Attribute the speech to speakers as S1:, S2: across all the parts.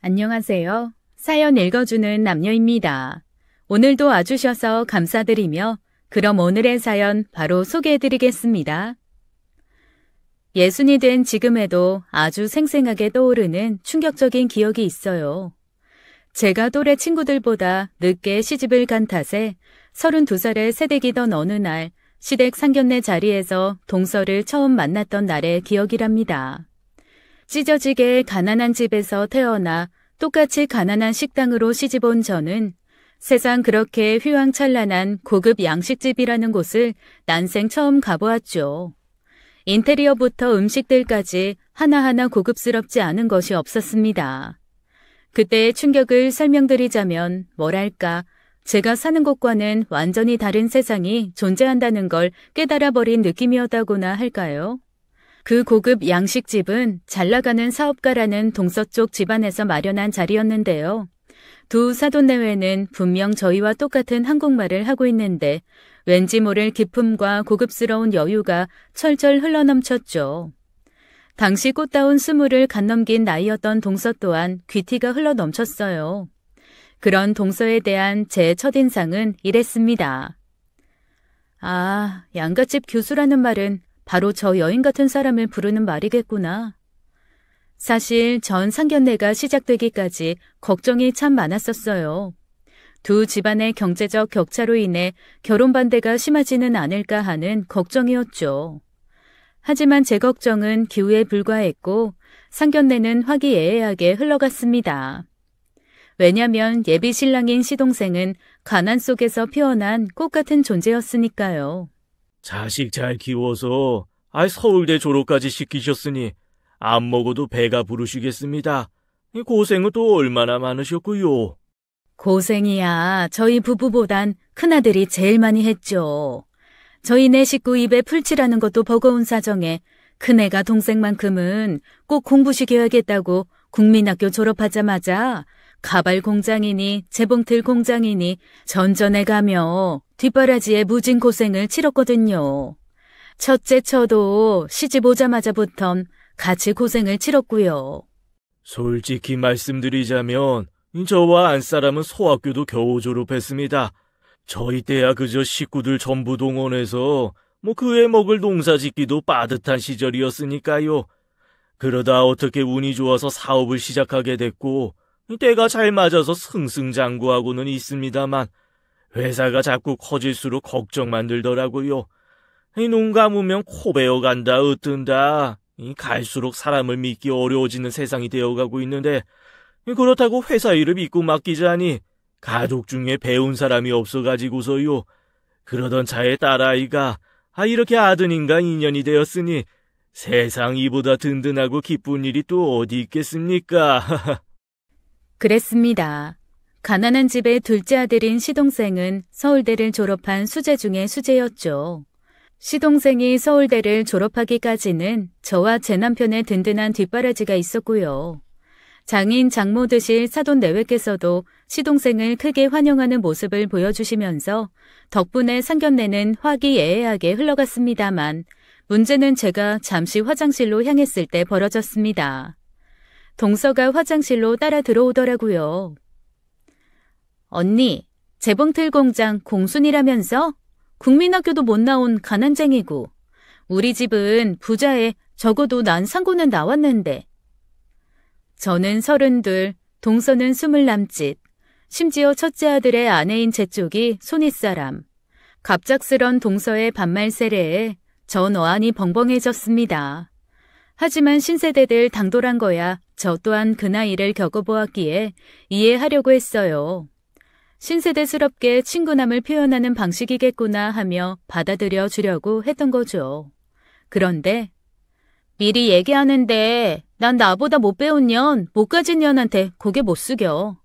S1: 안녕하세요. 사연 읽어주는 남녀입니다. 오늘도 와주셔서 감사드리며 그럼 오늘의 사연 바로 소개해드리겠습니다. 예순이 된 지금에도 아주 생생하게 떠오르는 충격적인 기억이 있어요. 제가 또래 친구들보다 늦게 시집을 간 탓에 32살의 새댁이던 어느 날 시댁 상견례 자리에서 동서를 처음 만났던 날의 기억이랍니다. 찢어지게 가난한 집에서 태어나 똑같이 가난한 식당으로 시집온 저는 세상 그렇게 휘황찬란한 고급 양식집이라는 곳을 난생 처음 가보았죠. 인테리어부터 음식들까지 하나하나 고급스럽지 않은 것이 없었습니다. 그때의 충격을 설명드리자면 뭐랄까, 제가 사는 곳과는 완전히 다른 세상이 존재한다는 걸 깨달아버린 느낌이었다고나 할까요? 그 고급 양식집은 잘나가는 사업가라는 동서쪽 집안에서 마련한 자리였는데요. 두 사돈내외는 분명 저희와 똑같은 한국말을 하고 있는데 왠지 모를 기품과 고급스러운 여유가 철철 흘러넘쳤죠. 당시 꽃다운 20을 갓 넘긴 나이였던 동서 또한 귀티가 흘러넘쳤어요. 그런 동서에 대한 제 첫인상은 이랬습니다. 아, 양갓집 교수라는 말은 바로 저 여인 같은 사람을 부르는 말이겠구나. 사실 전 상견례가 시작되기까지 걱정이 참 많았었어요. 두 집안의 경제적 격차로 인해 결혼 반대가 심하지는 않을까 하는 걱정이었죠. 하지만 제 걱정은 기우에 불과했고 상견례는 화기애애하게 흘러갔습니다. 왜냐면 예비 신랑인 시동생은 가난 속에서 피어난 꽃 같은 존재였으니까요.
S2: 자식 잘 키워서 서울대 졸업까지 시키셨으니 안 먹어도 배가 부르시겠습니다. 고생은 또 얼마나 많으셨고요.
S1: 고생이야. 저희 부부보단 큰아들이 제일 많이 했죠. 저희 네 식구 입에 풀칠하는 것도 버거운 사정에 큰애가 동생만큼은 꼭 공부시켜야겠다고 국민학교 졸업하자마자 가발 공장이니 재봉틀 공장이니 전전에 가며 뒷바라지에 무진 고생을 치렀거든요. 첫째 저도 시집 오자마자부턴 같이 고생을 치렀고요.
S2: 솔직히 말씀드리자면 저와 안사람은 소학교도 겨우 졸업했습니다. 저희 때야 그저 식구들 전부 동원해서 그 애 먹을 농사 짓기도 빠듯한 시절이었으니까요. 그러다 어떻게 운이 좋아서 사업을 시작하게 됐고 때가 잘 맞아서 승승장구하고는 있습니다만 회사가 자꾸 커질수록 걱정만 들더라고요. 눈 감으면 코 베어간다 으뜬다. 갈수록 사람을 믿기 어려워지는 세상이 되어가고 있는데 그렇다고 회사 일을 믿고 맡기자니 가족 중에 배운 사람이 없어가지고서요. 그러던 차에 딸아이가 이렇게 아드님과 인연이 되었으니 세상 이보다 든든하고 기쁜 일이 또 어디 있겠습니까?
S1: 그랬습니다. 가난한 집의 둘째 아들인 시동생은 서울대를 졸업한 수재 중에 수재였죠. 시동생이 서울대를 졸업하기까지는 저와 제 남편의 든든한 뒷바라지가 있었고요. 장인 장모 되실 사돈 내외께서도 시동생을 크게 환영하는 모습을 보여주시면서 덕분에 상견례는 화기애애하게 흘러갔습니다만 문제는 제가 잠시 화장실로 향했을 때 벌어졌습니다. 동서가 화장실로 따라 들어오더라고요. 언니, 재봉틀 공장 공순이라면서? 국민학교도 못 나온 가난쟁이고 우리 집은 부자에 적어도 난 상고는 나왔는데. 저는 32, 동서는 20 남짓, 심지어 첫째 아들의 아내인 제 쪽이 손윗사람. 갑작스런 동서의 반말 세례에 전 어안이 벙벙해졌습니다. 하지만 신세대들 당돌한 거야 저 또한 그 나이를 겪어보았기에 이해하려고 했어요. 신세대스럽게 친근함을 표현하는 방식이겠구나 하며 받아들여 주려고 했던 거죠. 그런데 미리 얘기하는데 난 나보다 못 배운 년, 못 가진 년한테 고개 못 숙여.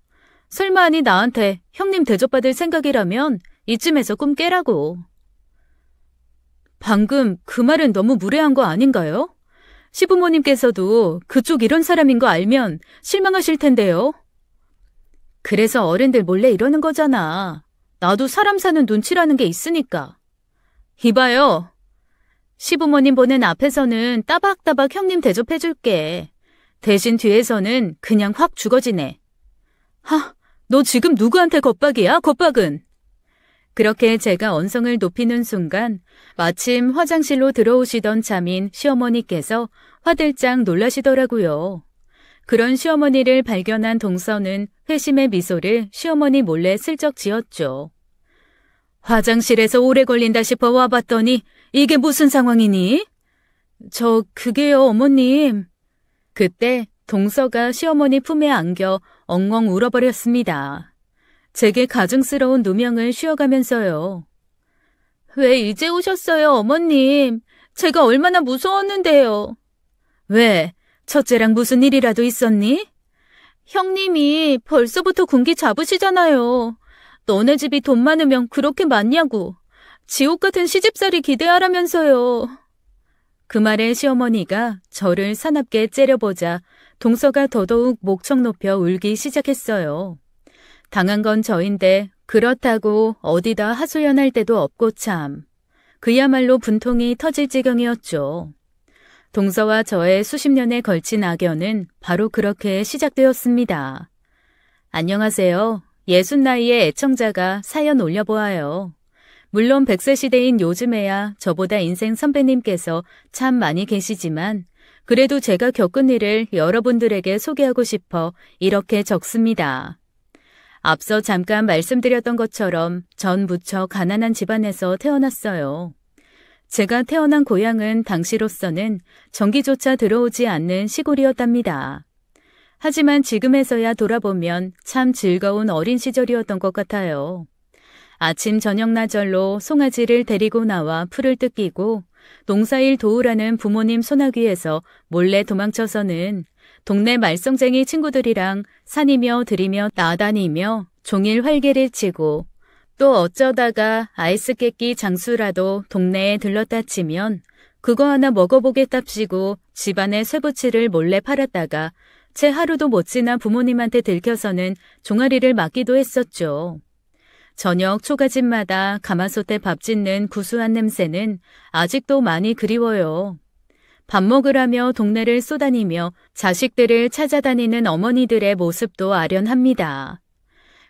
S1: 설마 아니 나한테 형님 대접받을 생각이라면 이쯤에서 꿈 깨라고. 방금 그 말은 너무 무례한 거 아닌가요? 시부모님께서도 그쪽 이런 사람인 거 알면 실망하실 텐데요. 그래서 어른들 몰래 이러는 거잖아. 나도 사람 사는 눈치라는 게 있으니까. 이봐요. 시부모님 보는 앞에서는 따박따박 형님 대접해줄게. 대신 뒤에서는 그냥 확 죽어지네. 하, 너 지금 누구한테 겁박이야, 겁박은? 그렇게 제가 언성을 높이는 순간 마침 화장실로 들어오시던 자민 시어머니께서 화들짝 놀라시더라고요. 그런 시어머니를 발견한 동서는 회심의 미소를 시어머니 몰래 슬쩍 지었죠. 화장실에서 오래 걸린다 싶어 와봤더니 이게 무슨 상황이니? 그게요, 어머님. 그때 동서가 시어머니 품에 안겨 엉엉 울어버렸습니다. 제게 가증스러운 누명을 씌워가면서요. 왜 이제 오셨어요, 어머님? 제가 얼마나 무서웠는데요. 왜? 첫째랑 무슨 일이라도 있었니? 형님이 벌써부터 군기 잡으시잖아요. 너네 집이 돈 많으면 그렇게 많냐고. 지옥 같은 시집살이 기대하라면서요. 그 말에 시어머니가 저를 사납게 째려보자 동서가 더더욱 목청 높여 울기 시작했어요. 당한 건 저인데 그렇다고 어디다 하소연할 데도 없고 참. 그야말로 분통이 터질 지경이었죠. 동서와 저의 수십 년에 걸친 악연은 바로 그렇게 시작되었습니다. 안녕하세요. 60나이의 애청자가 사연 올려보아요. 물론 100세 시대인 요즘에야 저보다 인생 선배님께서 참 많이 계시지만 그래도 제가 겪은 일을 여러분들에게 소개하고 싶어 이렇게 적습니다. 앞서 잠깐 말씀드렸던 것처럼 전 무척 가난한 집안에서 태어났어요. 제가 태어난 고향은 당시로서는 전기조차 들어오지 않는 시골이었답니다. 하지만 지금에서야 돌아보면 참 즐거운 어린 시절이었던 것 같아요. 아침 저녁 나절로 송아지를 데리고 나와 풀을 뜯기고 농사일 도우라는 부모님 소나귀에서 몰래 도망쳐서는 동네 말썽쟁이 친구들이랑 산이며 들이며 나다니며 종일 활개를 치고 또 어쩌다가 아이스 깨끼 장수라도 동네에 들렀다 치면 그거 하나 먹어보겠답시고 집안의 쇠부치를 몰래 팔았다가 채 하루도 못 지나 부모님한테 들켜서는 종아리를 맞기도 했었죠. 저녁 초가집마다 가마솥에 밥 짓는 구수한 냄새는 아직도 많이 그리워요. 밥 먹으라며 동네를 쏘다니며 자식들을 찾아다니는 어머니들의 모습도 아련합니다.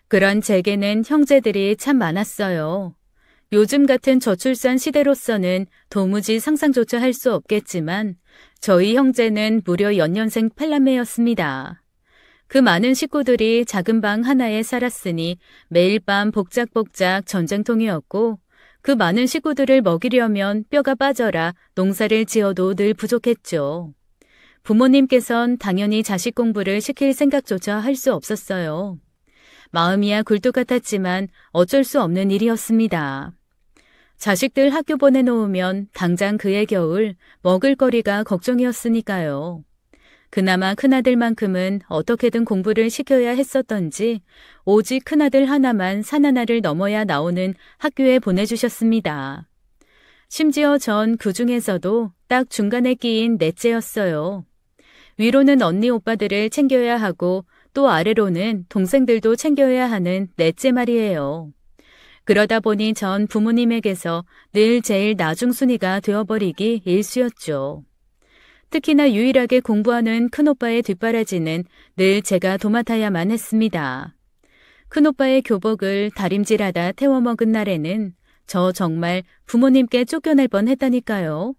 S1: 그런 제게는 형제들이 참 많았어요. 요즘 같은 저출산 시대로서는 도무지 상상조차 할 수 없겠지만 저희 형제는 무려 연년생 8남매였습니다. 그 많은 식구들이 작은 방 하나에 살았으니 매일 밤 복작복작 전쟁통이었고 그 많은 식구들을 먹이려면 뼈가 빠져라 농사를 지어도 늘 부족했죠. 부모님께선 당연히 자식 공부를 시킬 생각조차 할 수 없었어요. 마음이야 굴뚝 같았지만 어쩔 수 없는 일이었습니다. 자식들 학교 보내놓으면 당장 그해 겨울 먹을거리가 걱정이었으니까요. 그나마 큰아들만큼은 어떻게든 공부를 시켜야 했었던지 오직 큰아들 하나만 산 하나를 넘어야 나오는 학교에 보내주셨습니다. 심지어 전 그 중에서도 딱 중간에 끼인 넷째였어요. 위로는 언니 오빠들을 챙겨야 하고 또 아래로는 동생들도 챙겨야 하는 넷째 말이에요. 그러다 보니 전 부모님에게서 늘 제일 나중순이가 되어버리기 일쑤였죠. 특히나 유일하게 공부하는 큰오빠의 뒷바라지는 늘 제가 도맡아야만 했습니다. 큰오빠의 교복을 다림질하다 태워먹은 날에는 저 정말 부모님께 쫓겨날 뻔했다니까요.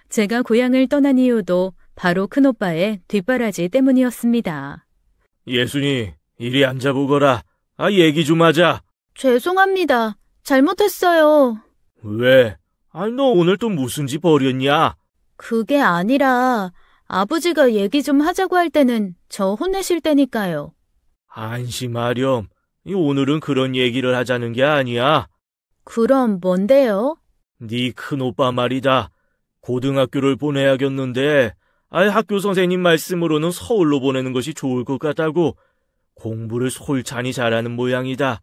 S1: 제가 고향을 떠난 이유도 바로 큰오빠의 뒷바라지 때문이었습니다.
S2: 예순이, 이리 앉아보거라. 얘기 좀 하자.
S1: 죄송합니다. 잘못했어요.
S2: 왜? 너 오늘 또 무슨 짓 벌였냐?
S1: 그게 아니라 아버지가 얘기 좀 하자고 할 때는 저 혼내실 때니까요.
S2: 안심하렴. 오늘은 그런 얘기를 하자는 게 아니야.
S1: 그럼 뭔데요?
S2: 네 큰오빠 말이다. 고등학교를 보내야겠는데 학교 선생님 말씀으로는 서울로 보내는 것이 좋을 것 같다고. 공부를 솔찬히 잘하는 모양이다.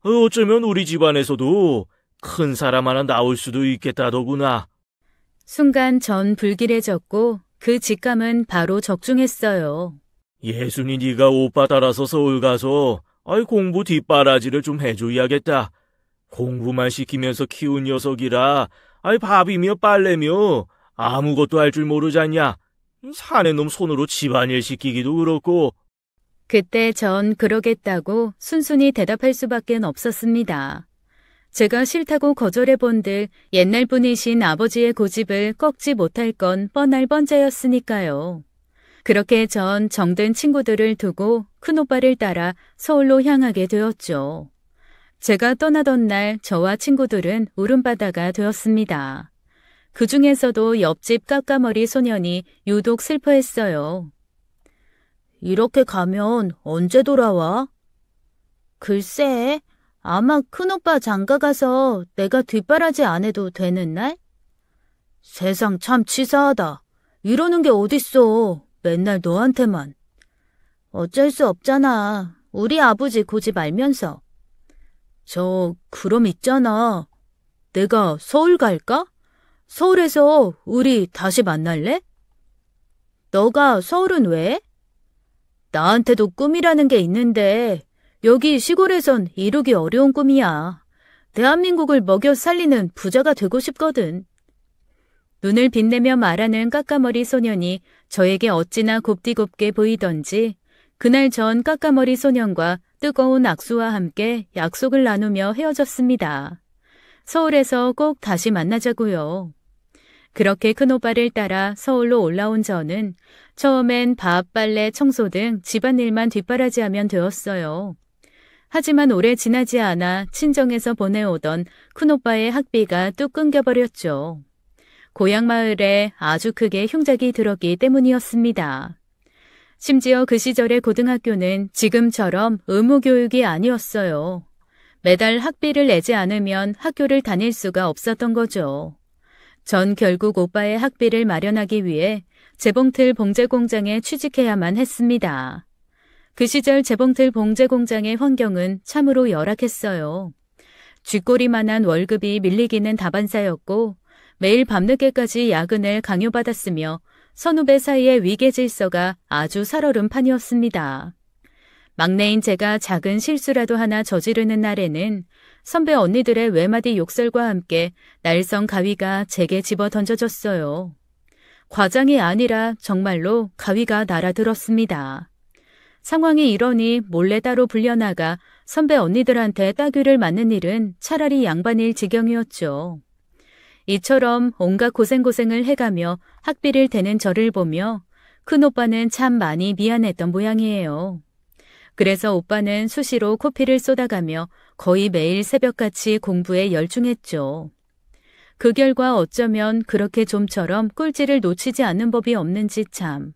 S2: 어쩌면 우리 집안에서도 큰 사람 하나 나올 수도 있겠다더구나.
S1: 순간 전 불길해졌고 그 직감은 바로 적중했어요.
S2: 예순이 네가 오빠 따라서 서울 가서 공부 뒷바라지를 좀 해줘야겠다. 공부만 시키면서 키운 녀석이라 밥이며 빨래며 아무것도 할 줄 모르잖냐. 사내 놈 손으로 집안일 시키기도 그렇고.
S1: 그때 전 그러겠다고 순순히 대답할 수밖에 없었습니다. 제가 싫다고 거절해본들 옛날 분이신 아버지의 고집을 꺾지 못할 건 뻔할 번째였으니까요. 그렇게 전 정든 친구들을 두고 큰오빠를 따라 서울로 향하게 되었죠. 제가 떠나던 날 저와 친구들은 울음바다가 되었습니다. 그 중에서도 옆집 까까머리 소년이 유독 슬퍼했어요. 이렇게 가면 언제 돌아와? 글쎄, 아마 큰오빠 장가 가서 내가 뒷바라지 안 해도 되는 날? 세상 참 치사하다. 이러는 게 어딨어. 맨날 너한테만. 어쩔 수 없잖아. 우리 아버지 고집 알면서. 그럼 있잖아. 내가 서울 갈까? 서울에서 우리 다시 만날래? 너가 서울은 왜? 나한테도 꿈이라는 게 있는데 여기 시골에선 이루기 어려운 꿈이야. 대한민국을 먹여 살리는 부자가 되고 싶거든. 눈을 빛내며 말하는 까까머리 소년이 저에게 어찌나 곱디곱게 보이던지 그날 전 까까머리 소년과 뜨거운 악수와 함께 약속을 나누며 헤어졌습니다. 서울에서 꼭 다시 만나자고요. 그렇게 큰오빠를 따라 서울로 올라온 저는 처음엔 밥, 빨래, 청소 등 집안일만 뒷바라지하면 되었어요. 하지만 오래 지나지 않아 친정에서 보내오던 큰오빠의 학비가 뚝 끊겨버렸죠. 고향 마을에 아주 크게 흉작이 들었기 때문이었습니다. 심지어 그 시절의 고등학교는 지금처럼 의무교육이 아니었어요. 매달 학비를 내지 않으면 학교를 다닐 수가 없었던 거죠. 전 결국 오빠의 학비를 마련하기 위해 재봉틀 봉제 공장에 취직해야만 했습니다. 그 시절 재봉틀 봉제 공장의 환경은 참으로 열악했어요. 쥐꼬리만한 월급이 밀리기는 다반사였고 매일 밤늦게까지 야근을 강요받았으며 선후배 사이의 위계 질서가 아주 살얼음 판이었습니다. 막내인 제가 작은 실수라도 하나 저지르는 날에는 선배 언니들의 외마디 욕설과 함께 날성 가위가 제게 집어 던져졌어요. 과장이 아니라 정말로 가위가 날아들었습니다. 상황이 이러니 몰래 따로 불려나가 선배 언니들한테 따귀를 맞는 일은 차라리 양반일 지경이었죠. 이처럼 온갖 고생고생을 해가며 학비를 대는 저를 보며 큰오빠는 참 많이 미안했던 모양이에요. 그래서 오빠는 수시로 코피를 쏟아가며 거의 매일 새벽같이 공부에 열중했죠. 그 결과 어쩌면 그렇게 좀처럼 꼴찌를 놓치지 않는 법이 없는지 참.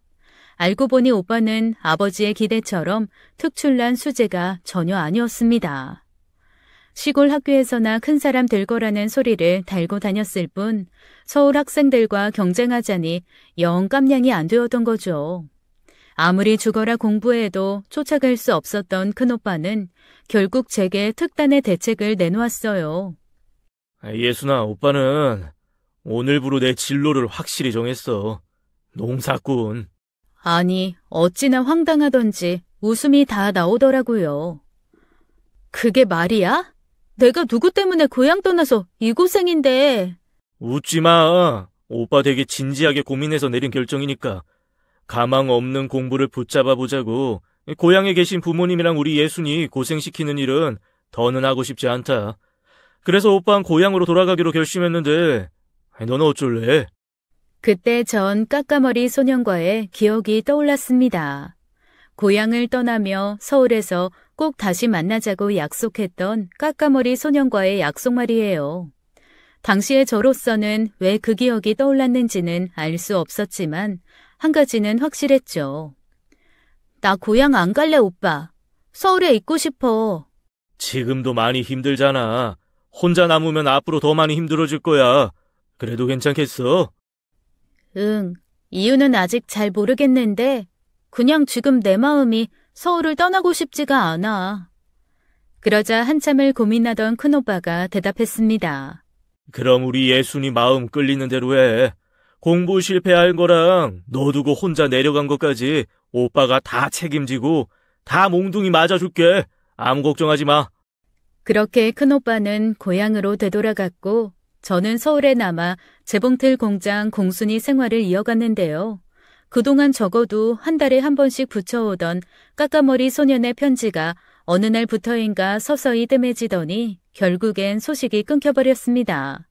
S1: 알고 보니 오빠는 아버지의 기대처럼 특출난 수재가 전혀 아니었습니다. 시골 학교에서나 큰 사람 될 거라는 소리를 달고 다녔을 뿐 서울 학생들과 경쟁하자니 영 깜냥이 안 되었던 거죠. 아무리 죽어라 공부해도 쫓아갈 수 없었던 큰오빠는 결국 제게 특단의 대책을 내놓았어요.
S2: 예순아, 오빠는 오늘부로 내 진로를 확실히 정했어. 농사꾼.
S1: 아니, 어찌나 황당하던지 웃음이 다 나오더라고요. 그게 말이야? 내가 누구 때문에 고향 떠나서 이 고생인데.
S2: 웃지 마. 오빠 되게 진지하게 고민해서 내린 결정이니까. 가망 없는 공부를 붙잡아 보자고. 고향에 계신 부모님이랑 우리 예순이 고생시키는 일은 더는 하고 싶지 않다. 그래서 오빠는 고향으로 돌아가기로 결심했는데 너는 어쩔래?
S1: 그때 전 까까머리 소년과의 기억이 떠올랐습니다. 고향을 떠나며 서울에서 꼭 다시 만나자고 약속했던 까까머리 소년과의 약속 말이에요. 당시의 저로서는 왜 그 기억이 떠올랐는지는 알 수 없었지만 한 가지는 확실했죠. 나 고향 안 갈래, 오빠. 서울에 있고 싶어.
S2: 지금도 많이 힘들잖아. 혼자 남으면 앞으로 더 많이 힘들어질 거야. 그래도 괜찮겠어?
S1: 응, 이유는 아직 잘 모르겠는데 그냥 지금 내 마음이 서울을 떠나고 싶지가 않아. 그러자 한참을 고민하던 큰오빠가 대답했습니다.
S2: 그럼 우리 예순이 마음 끌리는 대로 해. 공부 실패한 거랑 너 두고 혼자 내려간 것까지 오빠가 다 책임지고 다 몽둥이 맞아줄게. 아무 걱정하지 마.
S1: 그렇게 큰오빠는 고향으로 되돌아갔고 저는 서울에 남아 재봉틀 공장 공순이 생활을 이어갔는데요. 그동안 적어도 한 달에 한 번씩 붙여오던 까까머리 소년의 편지가 어느 날부터인가 서서히 뜸해지더니 결국엔 소식이 끊겨버렸습니다.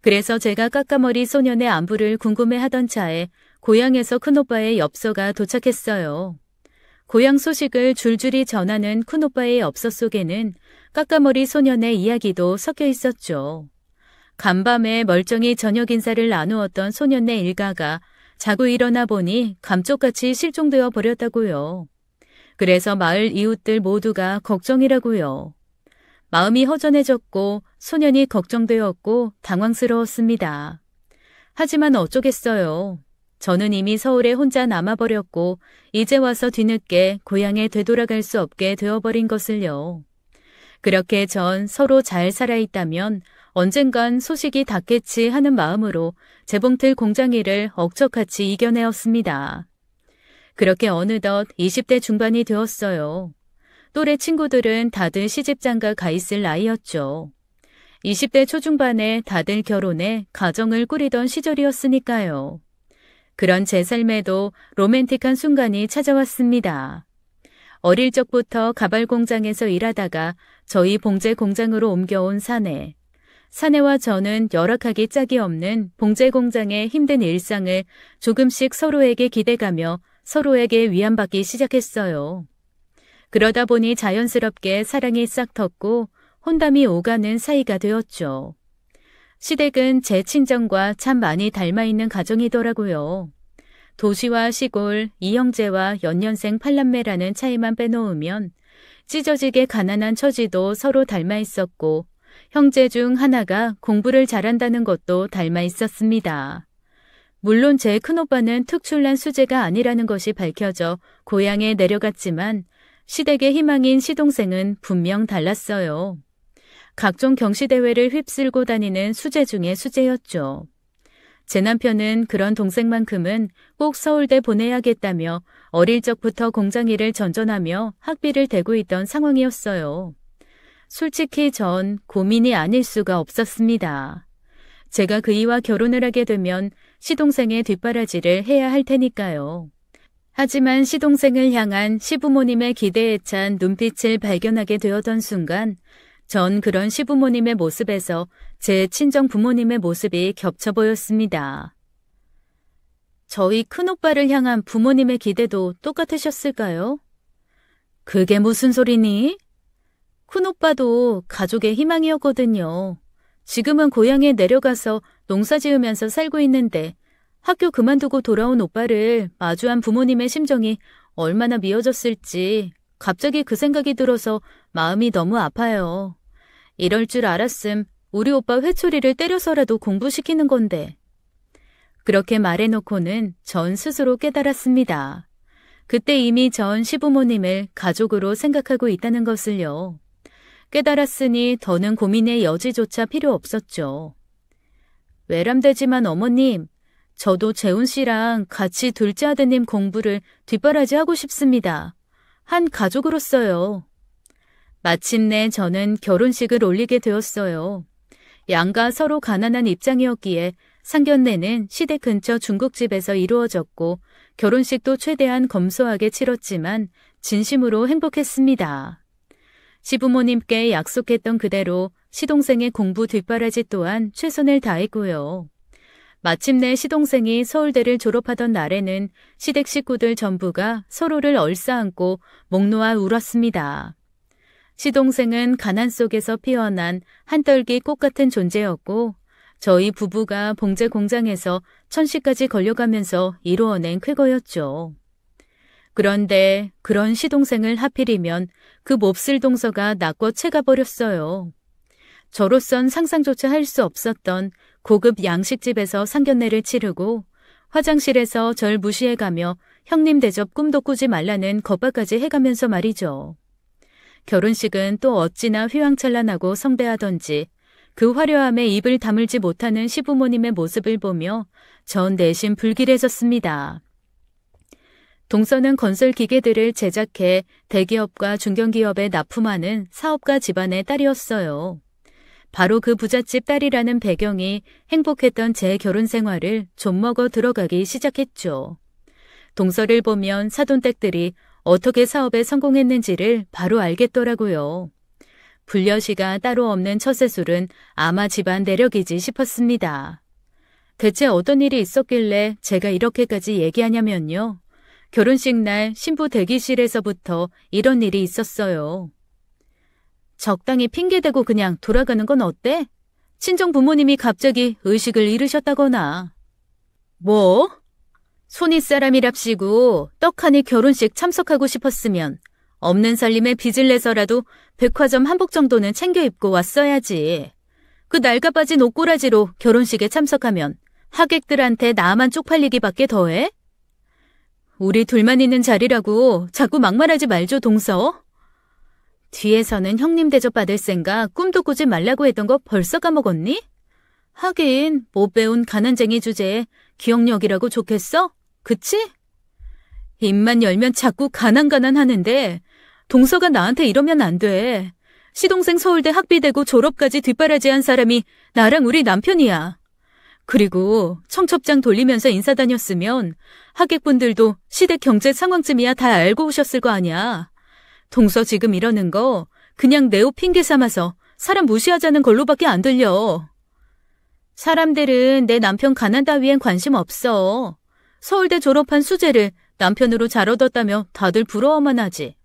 S1: 그래서 제가 까까머리 소년의 안부를 궁금해하던 차에 고향에서 큰오빠의 엽서가 도착했어요. 고향 소식을 줄줄이 전하는 큰오빠의 엽서 속에는 까까머리 소년의 이야기도 섞여 있었죠. 간밤에 멀쩡히 저녁 인사를 나누었던 소년네 일가가 자고 일어나 보니 감쪽같이 실종되어 버렸다고요. 그래서 마을 이웃들 모두가 걱정이라고요. 마음이 허전해졌고 소년이 걱정되었고 당황스러웠습니다. 하지만 어쩌겠어요. 저는 이미 서울에 혼자 남아버렸고 이제 와서 뒤늦게 고향에 되돌아갈 수 없게 되어버린 것을요. 그렇게 전 서로 잘 살아있다면 언젠간 소식이 닿겠지 하는 마음으로 재봉틀 공장 일을 억척같이 이겨내었습니다. 그렇게 어느덧 20대 중반이 되었어요. 또래 친구들은 다들 시집장가 가 있을 나이였죠. 20대 초중반에 다들 결혼해 가정을 꾸리던 시절이었으니까요. 그런 제 삶에도 로맨틱한 순간이 찾아왔습니다. 어릴 적부터 가발 공장에서 일하다가 저희 봉제 공장으로 옮겨온 사내. 사내와 저는 열악하기 짝이 없는 봉제 공장의 힘든 일상을 조금씩 서로에게 기대가며 서로에게 위안받기 시작했어요. 그러다 보니 자연스럽게 사랑이 싹 텄고 혼담이 오가는 사이가 되었죠. 시댁은 제 친정과 참 많이 닮아있는 가정이더라고요. 도시와 시골, 이형제와 연년생 8남매라는 차이만 빼놓으면 찢어지게 가난한 처지도 서로 닮아 있었고 형제 중 하나가 공부를 잘한다는 것도 닮아 있었습니다. 물론 제 큰오빠는 특출난 수재가 아니라는 것이 밝혀져 고향에 내려갔지만 시댁의 희망인 시동생은 분명 달랐어요. 각종 경시대회를 휩쓸고 다니는 수재 중의 수재였죠. 제 남편은 그런 동생만큼은 꼭 서울대 보내야겠다며 어릴 적부터 공장 일을 전전하며 학비를 대고 있던 상황이었어요. 솔직히 전 고민이 아닐 수가 없었습니다. 제가 그이와 결혼을 하게 되면 시동생의 뒷바라지를 해야 할 테니까요. 하지만 시동생을 향한 시부모님의 기대에 찬 눈빛을 발견하게 되었던 순간 전 그런 시부모님의 모습에서 제 친정 부모님의 모습이 겹쳐 보였습니다. 저희 큰오빠를 향한 부모님의 기대도 똑같으셨을까요? 그게 무슨 소리니? 큰오빠도 가족의 희망이었거든요. 지금은 고향에 내려가서 농사 지으면서 살고 있는데 학교 그만두고 돌아온 오빠를 마주한 부모님의 심정이 얼마나 미어졌을지 갑자기 그 생각이 들어서 마음이 너무 아파요. 이럴 줄 알았음 우리 오빠 회초리를 때려서라도 공부시키는 건데. 그렇게 말해놓고는 전 스스로 깨달았습니다. 그때 이미 전 시부모님을 가족으로 생각하고 있다는 것을요. 깨달았으니 더는 고민의 여지조차 필요 없었죠. 외람되지만 어머님, 저도 재훈 씨랑 같이 둘째 아드님 공부를 뒷바라지 하고 싶습니다. 한 가족으로서요. 마침내 저는 결혼식을 올리게 되었어요. 양가 서로 가난한 입장이었기에 상견례는 시댁 근처 중국집에서 이루어졌고 결혼식도 최대한 검소하게 치렀지만 진심으로 행복했습니다. 시부모님께 약속했던 그대로 시동생의 공부 뒷바라지 또한 최선을 다했고요. 마침내 시동생이 서울대를 졸업하던 날에는 시댁 식구들 전부가 서로를 얼싸안고 목 놓아 울었습니다. 시동생은 가난 속에서 피어난 한떨기 꽃 같은 존재였고 저희 부부가 봉제 공장에서 천시까지 걸려가면서 이루어낸 쾌거였죠. 그런데 그런 시동생을 하필이면 그 몹쓸 동서가 낚고 채가버렸어요. 저로선 상상조차 할 수 없었던 고급 양식집에서 상견례를 치르고 화장실에서 절 무시해가며 형님 대접 꿈도 꾸지 말라는 겁박까지 해가면서 말이죠. 결혼식은 또 어찌나 휘황찬란하고 성대하던지 그 화려함에 입을 다물지 못하는 시부모님의 모습을 보며 전 내심 불길해졌습니다. 동서는 건설 기계들을 제작해 대기업과 중견기업에 납품하는 사업가 집안의 딸이었어요. 바로 그 부잣집 딸이라는 배경이 행복했던 제 결혼 생활을 좀먹어 들어가기 시작했죠. 동서를 보면 사돈댁들이 어떻게 사업에 성공했는지를 바로 알겠더라고요. 불려시가 따로 없는 처세술은 아마 집안 내력이지 싶었습니다. 대체 어떤 일이 있었길래 제가 이렇게까지 얘기하냐면요. 결혼식 날 신부 대기실에서부터 이런 일이 있었어요. 적당히 핑계대고 그냥 돌아가는 건 어때? 친정 부모님이 갑자기 의식을 잃으셨다거나. 뭐? 손윗사람이랍시고 떡하니 결혼식 참석하고 싶었으면 없는 살림에 빚을 내서라도 백화점 한복 정도는 챙겨 입고 왔어야지. 그 낡아 빠진 옷꼬라지로 결혼식에 참석하면 하객들한테 나만 쪽팔리기밖에 더해? 우리 둘만 있는 자리라고 자꾸 막말하지 말죠, 동서. 뒤에서는 형님 대접받을 생각 꿈도 꾸지 말라고 했던 거 벌써 까먹었니? 하긴 못 배운 가난쟁이 주제에 기억력이라고 좋겠어? 그치? 입만 열면 자꾸 가난 하는데 동서가 나한테 이러면 안 돼. 시동생 서울대 학비대고 졸업까지 뒷바라지한 사람이 나랑 우리 남편이야. 그리고 청첩장 돌리면서 인사 다녔으면 하객분들도 시댁 경제 상황쯤이야 다 알고 오셨을 거 아니야. 동서 지금 이러는 거 그냥 내 옷 핑계 삼아서 사람 무시하자는 걸로밖에 안 들려. 사람들은 내 남편 가난 따위엔 관심 없어. 서울대 졸업한 수재를 남편으로 잘 얻었다며 다들 부러워만 하지.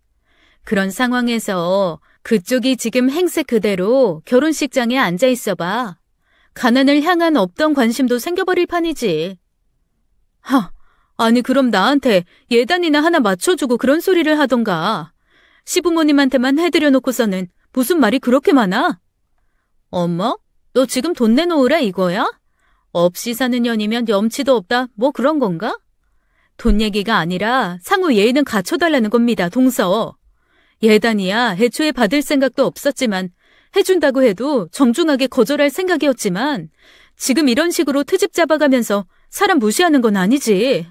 S1: 그런 상황에서 그쪽이 지금 행세 그대로 결혼식장에 앉아 있어봐. 가난을 향한 없던 관심도 생겨버릴 판이지. 아니 그럼 나한테 예단이나 하나 맞춰주고 그런 소리를 하던가. 시부모님한테만 해드려 놓고서는 무슨 말이 그렇게 많아? 어머? 너 지금 돈 내놓으라 이거야? 없이 사는 년이면 염치도 없다 뭐 그런 건가? 돈 얘기가 아니라 상호 예의는 갖춰달라는 겁니다, 동서. 예단이야 애초에 받을 생각도 없었지만 해준다고 해도 정중하게 거절할 생각이었지만 지금 이런 식으로 트집 잡아가면서 사람 무시하는 건 아니지.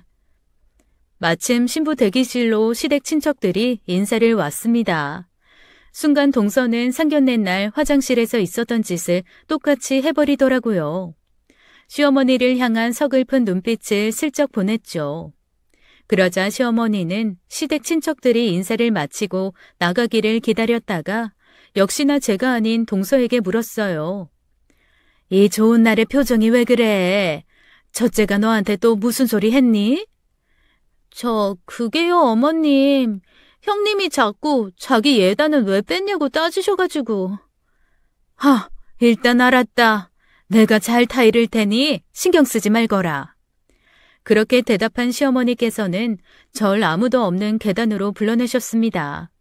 S1: 마침 신부 대기실로 시댁 친척들이 인사를 왔습니다. 순간 동서는 상견례 날 화장실에서 있었던 짓을 똑같이 해버리더라고요. 시어머니를 향한 서글픈 눈빛을 슬쩍 보냈죠. 그러자 시어머니는 시댁 친척들이 인사를 마치고 나가기를 기다렸다가 역시나 제가 아닌 동서에게 물었어요. 이 좋은 날의 표정이 왜 그래? 첫째가 너한테 또 무슨 소리 했니? 그게요, 어머님. 형님이 자꾸 자기 예단은 왜 뺐냐고 따지셔가지고. 일단 알았다. 내가 잘 타이를 테니 신경 쓰지 말거라. 그렇게 대답한 시어머니께서는 절 아무도 없는 계단으로 불러내셨습니다.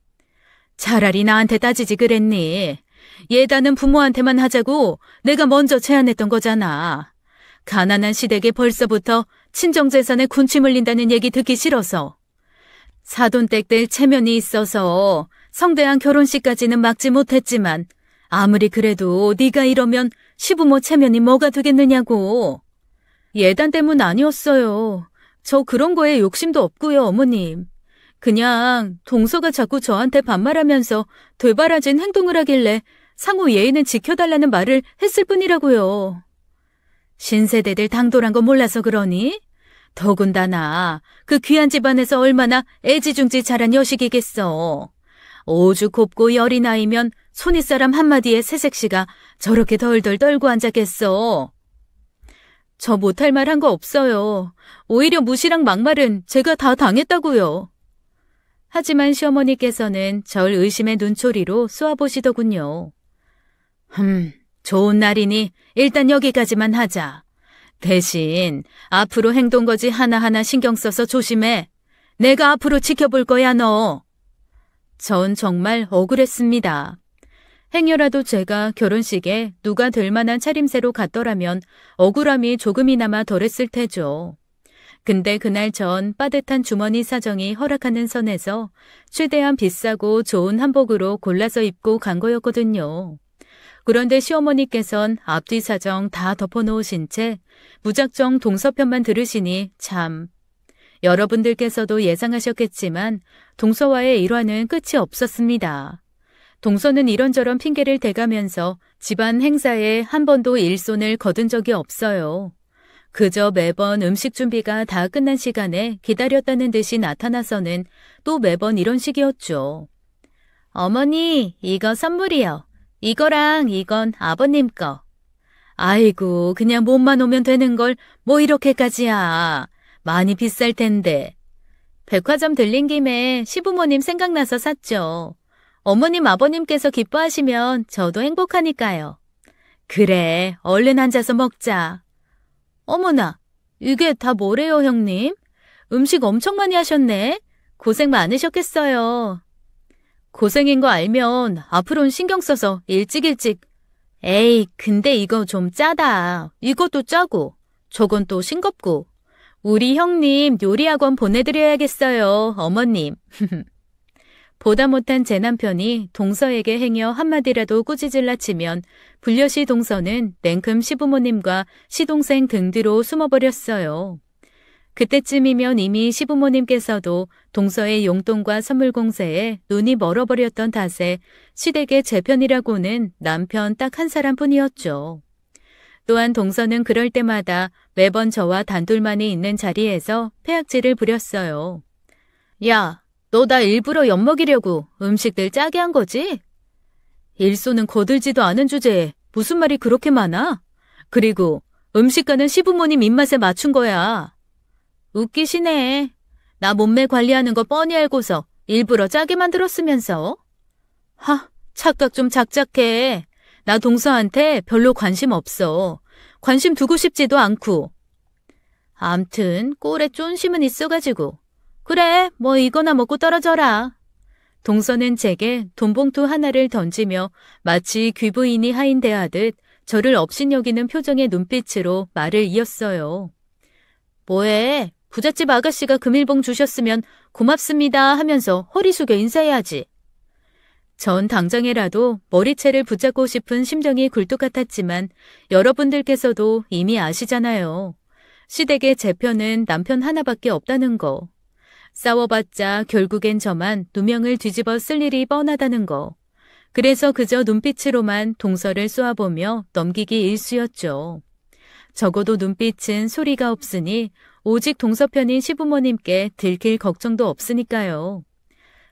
S1: 차라리 나한테 따지지 그랬니? 예단은 부모한테만 하자고 내가 먼저 제안했던 거잖아. 가난한 시댁에 벌써부터 친정재산에 군침 흘린다는 얘기 듣기 싫어서. 사돈댁들 체면이 있어서 성대한 결혼식까지는 막지 못했지만 아무리 그래도 네가 이러면 시부모 체면이 뭐가 되겠느냐고. 예단 때문 아니었어요. 저 그런 거에 욕심도 없고요, 어머님. 그냥 동서가 자꾸 저한테 반말하면서 되바라진 행동을 하길래 상호 예의는 지켜달라는 말을 했을 뿐이라고요. 신세대들 당돌한 거 몰라서 그러니? 더군다나 그 귀한 집안에서 얼마나 애지중지 자란 여식이겠어. 오죽 곱고 열이 나이면 손윗사람 한마디에 새색시가 저렇게 덜덜 떨고 앉았겠어. 저 못할 말 한 거 없어요. 오히려 무시랑 막말은 제가 다 당했다고요. 하지만 시어머니께서는 절 의심의 눈초리로 쏘아보시더군요. 좋은 날이니 일단 여기까지만 하자. 대신 앞으로 행동거지 하나하나 신경 써서 조심해. 내가 앞으로 지켜볼 거야, 너. 전 정말 억울했습니다. 행여라도 제가 결혼식에 누가 될 만한 차림새로 갔더라면 억울함이 조금이나마 덜했을 테죠. 근데 그날 전 빠듯한 주머니 사정이 허락하는 선에서 최대한 비싸고 좋은 한복으로 골라서 입고 간 거였거든요. 그런데 시어머니께선 앞뒤 사정 다 덮어놓으신 채 무작정 동서편만 들으시니 참. 여러분들께서도 예상하셨겠지만 동서와의 일화는 끝이 없었습니다. 동서는 이런저런 핑계를 대가면서 집안 행사에 한 번도 일손을 거둔 적이 없어요. 그저 매번 음식 준비가 다 끝난 시간에 기다렸다는 듯이 나타나서는 또 매번 이런 식이었죠. 어머니, 이거 선물이요. 이거랑 이건 아버님 거. 아이고, 그냥 몸만 오면 되는 걸 뭐 이렇게까지야. 많이 비쌀 텐데. 백화점 들린 김에 시부모님 생각나서 샀죠. 어머님, 아버님께서 기뻐하시면 저도 행복하니까요. 그래, 얼른 앉아서 먹자. 어머나, 이게 다 뭐래요, 형님? 음식 엄청 많이 하셨네. 고생 많으셨겠어요. 고생인 거 알면 앞으로는 신경 써서 일찍. 에이, 근데 이거 좀 짜다. 이것도 짜고, 저건 또 싱겁고. 우리 형님 요리학원 보내드려야겠어요, 어머님. 보다 못한 제 남편이 동서에게 행여 한마디라도 꾸짖을라 치면 불려시 동서는 냉큼 시부모님과 시동생 등 뒤로 숨어버렸어요. 그때쯤이면 이미 시부모님께서도 동서의 용돈과 선물 공세에 눈이 멀어버렸던 탓에 시댁의 제 편이라고는 남편 딱 한 사람뿐이었죠. 또한 동서는 그럴 때마다 매번 저와 단둘만이 있는 자리에서 패악질을 부렸어요. 야, 너 나 일부러 엿먹이려고 음식들 짜게 한 거지? 일소는 거들지도 않은 주제에 무슨 말이 그렇게 많아? 그리고 음식가는 시부모님 입맛에 맞춘 거야. 웃기시네. 나 몸매 관리하는 거 뻔히 알고서 일부러 짜게 만들었으면서. 착각 좀 작작해. 나 동서한테 별로 관심 없어. 관심 두고 싶지도 않고. 암튼 꼴에 쫀심은 있어가지고. 그래, 뭐 이거나 먹고 떨어져라. 동서는 제게 돈봉투 하나를 던지며 마치 귀부인이 하인대하듯 저를 업신여기는 표정의 눈빛으로 말을 이었어요. 뭐해? 부잣집 아가씨가 금일봉 주셨으면 고맙습니다 하면서 허리 숙여 인사해야지. 전 당장에라도 머리채를 붙잡고 싶은 심정이 굴뚝 같았지만 여러분들께서도 이미 아시잖아요. 시댁의 제 편은 남편 하나밖에 없다는 거. 싸워봤자 결국엔 저만 누명을 뒤집어 쓸 일이 뻔하다는 거. 그래서 그저 눈빛으로만 동서를 쏘아보며 넘기기 일쑤였죠. 적어도 눈빛은 소리가 없으니 오직 동서편인 시부모님께 들킬 걱정도 없으니까요.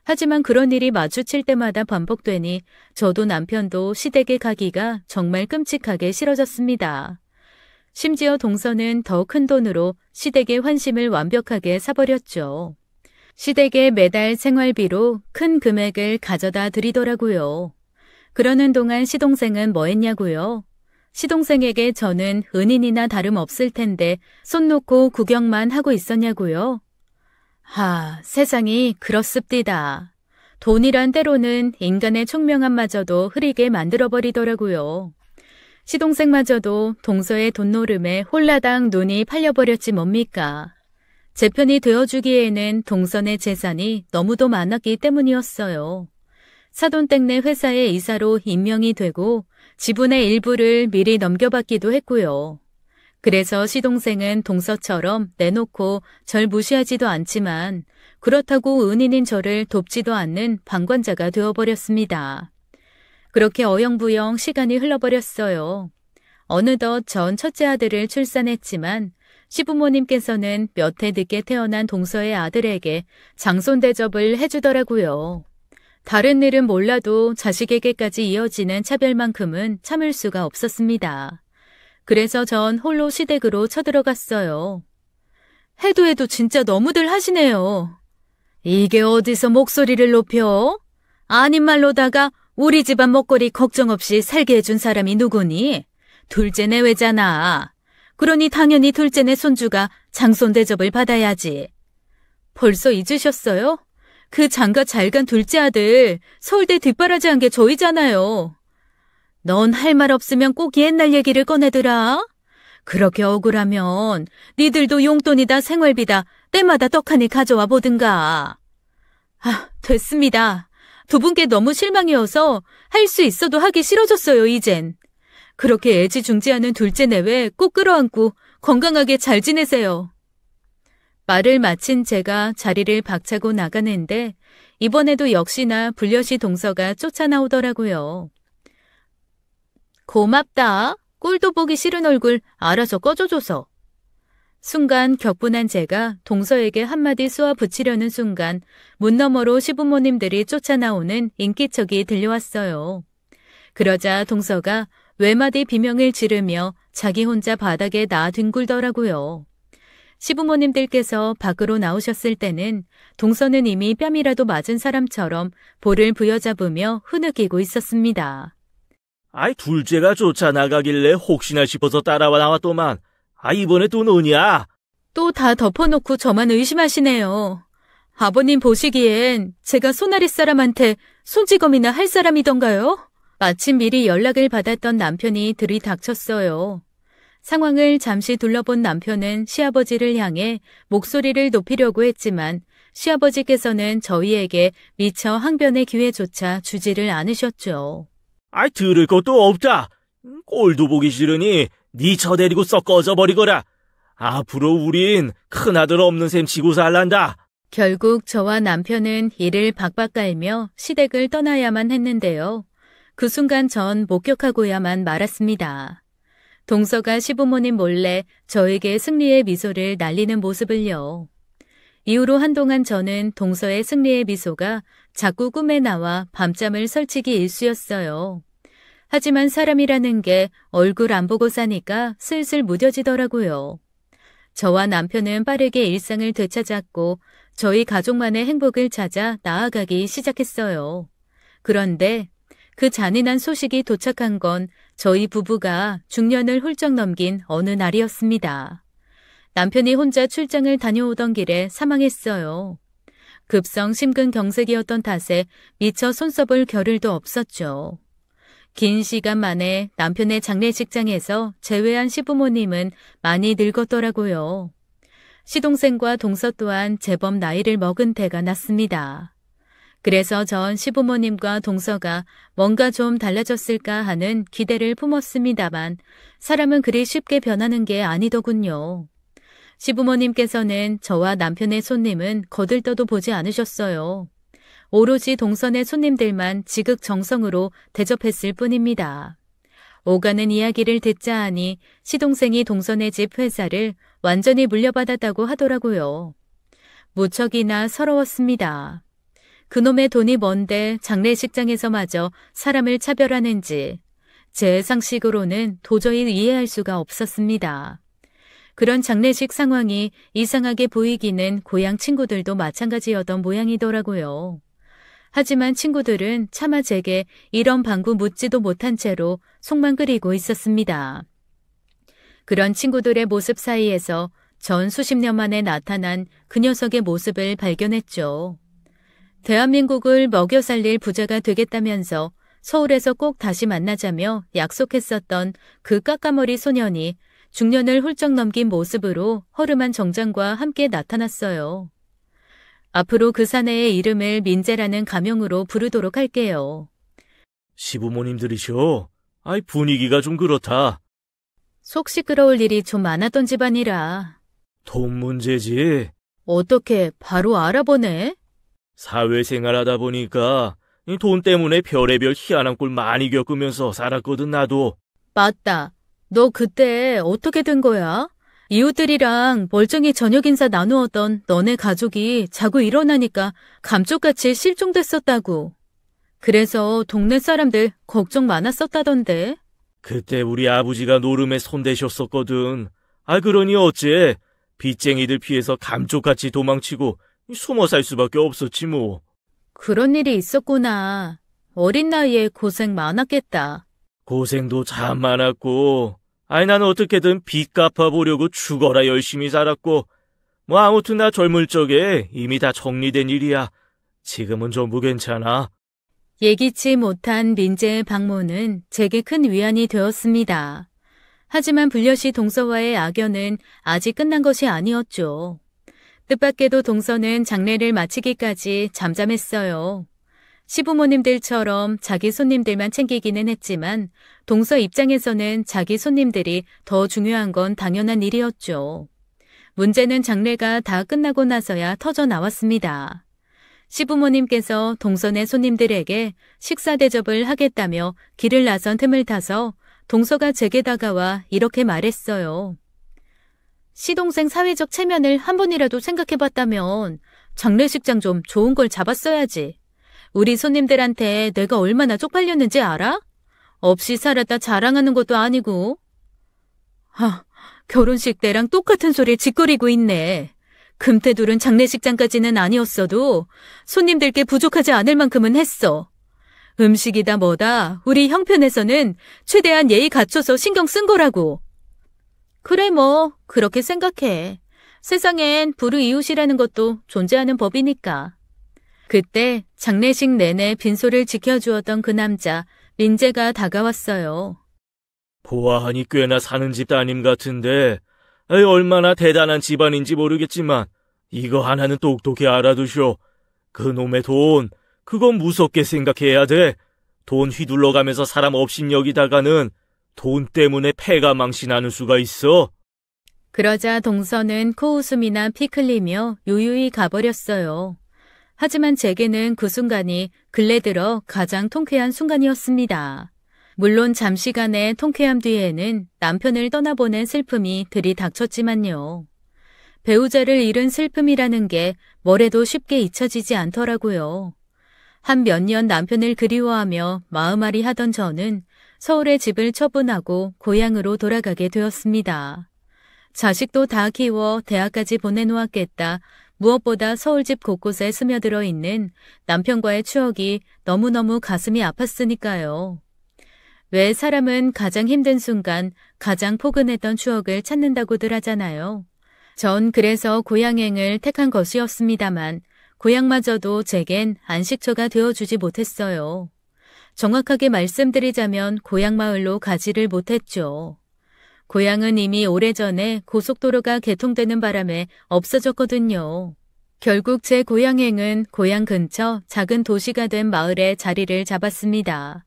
S1: 하지만 그런 일이 마주칠 때마다 반복되니 저도 남편도 시댁에 가기가 정말 끔찍하게 싫어졌습니다. 심지어 동서는 더 큰 돈으로 시댁의 환심을 완벽하게 사버렸죠. 시댁에 매달 생활비로 큰 금액을 가져다 드리더라고요. 그러는 동안 시동생은 뭐 했냐고요? 시동생에게 저는 은인이나 다름없을 텐데 손 놓고 구경만 하고 있었냐고요? 세상이 그렇습디다. 돈이란 때로는 인간의 총명함마저도 흐리게 만들어버리더라고요. 시동생마저도 동서의 돈노름에 홀라당 눈이 팔려버렸지 뭡니까. 제 편이 되어주기에는 동서의 재산이 너무도 많았기 때문이었어요. 사돈댁네 회사의 이사로 임명이 되고 지분의 일부를 미리 넘겨받기도 했고요. 그래서 시동생은 동서처럼 내놓고 절 무시하지도 않지만 그렇다고 은인인 저를 돕지도 않는 방관자가 되어버렸습니다. 그렇게 어영부영 시간이 흘러버렸어요. 어느덧 전 첫째 아들을 출산했지만 시부모님께서는 몇 해 늦게 태어난 동서의 아들에게 장손 대접을 해주더라고요. 다른 일은 몰라도 자식에게까지 이어지는 차별만큼은 참을 수가 없었습니다. 그래서 전 홀로 시댁으로 쳐들어갔어요. 해도 진짜 너무들 하시네요. 이게 어디서 목소리를 높여? 아닌 말로다가 우리 집안 먹거리 걱정 없이 살게 해준 사람이 누구니? 둘째 내외잖아. 그러니 당연히 둘째 내 손주가 장손 대접을 받아야지. 벌써 잊으셨어요? 그 장가 잘 간 둘째 아들 서울대 뒷바라지 한 게 저희잖아요. 넌 할 말 없으면 꼭 옛날 얘기를 꺼내더라. 그렇게 억울하면 니들도 용돈이다 생활비다 때마다 떡하니 가져와 보든가. 됐습니다. 두 분께 너무 실망이어서 할 수 있어도 하기 싫어졌어요, 이젠. 그렇게 애지중지하는 둘째 내외 꼭 끌어안고 건강하게 잘 지내세요. 말을 마친 제가 자리를 박차고 나가는데 이번에도 역시나 불려시 동서가 쫓아나오더라고요. 고맙다. 꼴도 보기 싫은 얼굴 알아서 꺼져줘서. 순간 격분한 제가 동서에게 한마디 쏘아 붙이려는 순간 문 너머로 시부모님들이 쫓아나오는 인기척이 들려왔어요. 그러자 동서가 외마디 비명을 지르며 자기 혼자 바닥에 뒹굴더라고요. 시부모님들께서 밖으로 나오셨을 때는 동서는 이미 뺨이라도 맞은 사람처럼 볼을 부여잡으며 흐느끼고 있었습니다.
S2: 아이, 둘째가 쫓아나가길래 혹시나 싶어서 따라와 나왔더만. 이번에 또 너냐?
S1: 또 다 덮어놓고 저만 의심하시네요. 아버님 보시기엔 제가 손아랫 사람한테 손찌검이나 할 사람이던가요? 마침 미리 연락을 받았던 남편이 들이닥쳤어요. 상황을 잠시 둘러본 남편은 시아버지를 향해 목소리를 높이려고 했지만 시아버지께서는 저희에게 미처 항변의 기회조차 주지를 않으셨죠.
S2: 들을 것도 없다. 꼴도 보기 싫으니 네 처 데리고 썩 꺼져버리거라. 앞으로 우린 큰아들 없는 셈 치고 살란다.
S1: 결국 저와 남편은 이를 박박 깔며 시댁을 떠나야만 했는데요. 그 순간 전 목격하고야만 말았습니다. 동서가 시부모님 몰래 저에게 승리의 미소를 날리는 모습을요. 이후로 한동안 저는 동서의 승리의 미소가 자꾸 꿈에 나와 밤잠을 설치기 일쑤였어요. 하지만 사람이라는 게 얼굴 안 보고 사니까 슬슬 무뎌지더라고요. 저와 남편은 빠르게 일상을 되찾았고 저희 가족만의 행복을 찾아 나아가기 시작했어요. 그런데 그 잔인한 소식이 도착한 건 저희 부부가 중년을 훌쩍 넘긴 어느 날이었습니다. 남편이 혼자 출장을 다녀오던 길에 사망했어요. 급성 심근경색이었던 탓에 미처 손써볼 겨를도 없었죠. 긴 시간 만에 남편의 장례식장에서 제외한 시부모님은 많이 늙었더라고요. 시동생과 동서 또한 제법 나이를 먹은 때가 났습니다. 그래서 전 시부모님과 동서가 뭔가 좀 달라졌을까 하는 기대를 품었습니다만 사람은 그리 쉽게 변하는 게 아니더군요. 시부모님께서는 저와 남편의 손님은 거들떠도 보지 않으셨어요. 오로지 동선의 손님들만 지극정성으로 대접했을 뿐입니다. 오가는 이야기를 듣자 하니 시동생이 동선의 집 회사를 완전히 물려받았다고 하더라고요. 무척이나 서러웠습니다. 그놈의 돈이 뭔데 장례식장에서마저 사람을 차별하는지 제 상식으로는 도저히 이해할 수가 없었습니다. 그런 장례식 상황이 이상하게 보이기는 고향 친구들도 마찬가지였던 모양이더라고요. 하지만 친구들은 차마 제게 이런 방구 묻지도 못한 채로 속만 끓이고 있었습니다. 그런 친구들의 모습 사이에서 전 수십 년 만에 나타난 그 녀석의 모습을 발견했죠. 대한민국을 먹여 살릴 부자가 되겠다면서 서울에서 꼭 다시 만나자며 약속했었던 그 까까머리 소년이 중년을 훌쩍 넘긴 모습으로 허름한 정장과 함께 나타났어요. 앞으로 그 사내의 이름을 민재라는 가명으로 부르도록 할게요.
S2: 시부모님들이셔. 분위기가 좀 그렇다.
S1: 속 시끄러울 일이 좀 많았던 집안이라.
S2: 돈 문제지.
S1: 어떻게 바로 알아보네?
S2: 사회생활 하다 보니까 이 돈 때문에 별의별 희한한 꼴 많이 겪으면서 살았거든, 나도.
S1: 맞다. 너 그때 어떻게 된 거야? 이웃들이랑 멀쩡히 저녁 인사 나누었던 너네 가족이 자고 일어나니까 감쪽같이 실종됐었다고. 그래서 동네 사람들 걱정 많았었다던데.
S2: 그때 우리 아버지가 노름에 손대셨었거든. 그러니 어째 빚쟁이들 피해서 감쪽같이 도망치고 숨어 살 수밖에 없었지 뭐.
S1: 그런 일이 있었구나. 어린 나이에 고생 많았겠다.
S2: 고생도 참 많았고, 난 어떻게든 빚 갚아보려고 죽어라 열심히 살았고, 아무튼 나 젊을 적에 이미 다 정리된 일이야. 지금은 전부 괜찮아.
S1: 예기치 못한 민재의 방문은 제게 큰 위안이 되었습니다. 하지만 불려시 동서와의 악연은 아직 끝난 것이 아니었죠. 뜻밖에도 동서는 장례를 마치기까지 잠잠했어요. 시부모님들처럼 자기 손님들만 챙기기는 했지만 동서 입장에서는 자기 손님들이 더 중요한 건 당연한 일이었죠. 문제는 장례가 다 끝나고 나서야 터져 나왔습니다. 시부모님께서 동서네 손님들에게 식사 대접을 하겠다며 길을 나선 틈을 타서 동서가 제게 다가와 이렇게 말했어요. 시동생 사회적 체면을 한 번이라도 생각해봤다면 장례식장 좀 좋은 걸 잡았어야지. 우리 손님들한테 내가 얼마나 쪽팔렸는지 알아? 없이 살았다 자랑하는 것도 아니고. 결혼식 때랑 똑같은 소리를 짓거리고 있네. 금태둘은 장례식장까지는 아니었어도 손님들께 부족하지 않을 만큼은 했어. 음식이다 뭐다 우리 형편에서는 최대한 예의 갖춰서 신경 쓴 거라고. 그래 뭐 그렇게 생각해. 세상엔 불우이웃이라는 것도 존재하는 법이니까. 그때 장례식 내내 빈소를 지켜주었던 그 남자 민재가 다가왔어요.
S2: 보아하니 꽤나 사는 집 따님 같은데 얼마나 대단한 집안인지 모르겠지만 이거 하나는 똑똑히 알아두쇼. 그놈의 돈 그건 무섭게 생각해야 돼. 돈 휘둘러가면서 사람 업신여기다가는 돈 때문에 패가 망신하는 수가 있어.
S1: 그러자 동서는 코웃음이나 피 흘리며 유유히 가버렸어요. 하지만 제게는 그 순간이 근래 들어 가장 통쾌한 순간이었습니다. 물론 잠시간의 통쾌함 뒤에는 남편을 떠나보낸 슬픔이 들이닥쳤지만요. 배우자를 잃은 슬픔이라는 게 뭐래도 쉽게 잊혀지지 않더라고요. 한 몇 년 남편을 그리워하며 마음앓이 하던 저는 서울에 집을 처분하고 고향으로 돌아가게 되었습니다. 자식도 다 키워 대학까지 보내놓았겠다. 무엇보다 서울집 곳곳에 스며들어 있는 남편과의 추억이 너무너무 가슴이 아팠으니까요. 왜 사람은 가장 힘든 순간 가장 포근했던 추억을 찾는다고들 하잖아요. 전 그래서 고향행을 택한 것이었습니다만 고향마저도 제겐 안식처가 되어주지 못했어요. 정확하게 말씀드리자면 고향마을로 가지를 못했죠. 고향은 이미 오래전에 고속도로가 개통되는 바람에 없어졌거든요. 결국 제 고향행은 고향 근처 작은 도시가 된 마을에 자리를 잡았습니다.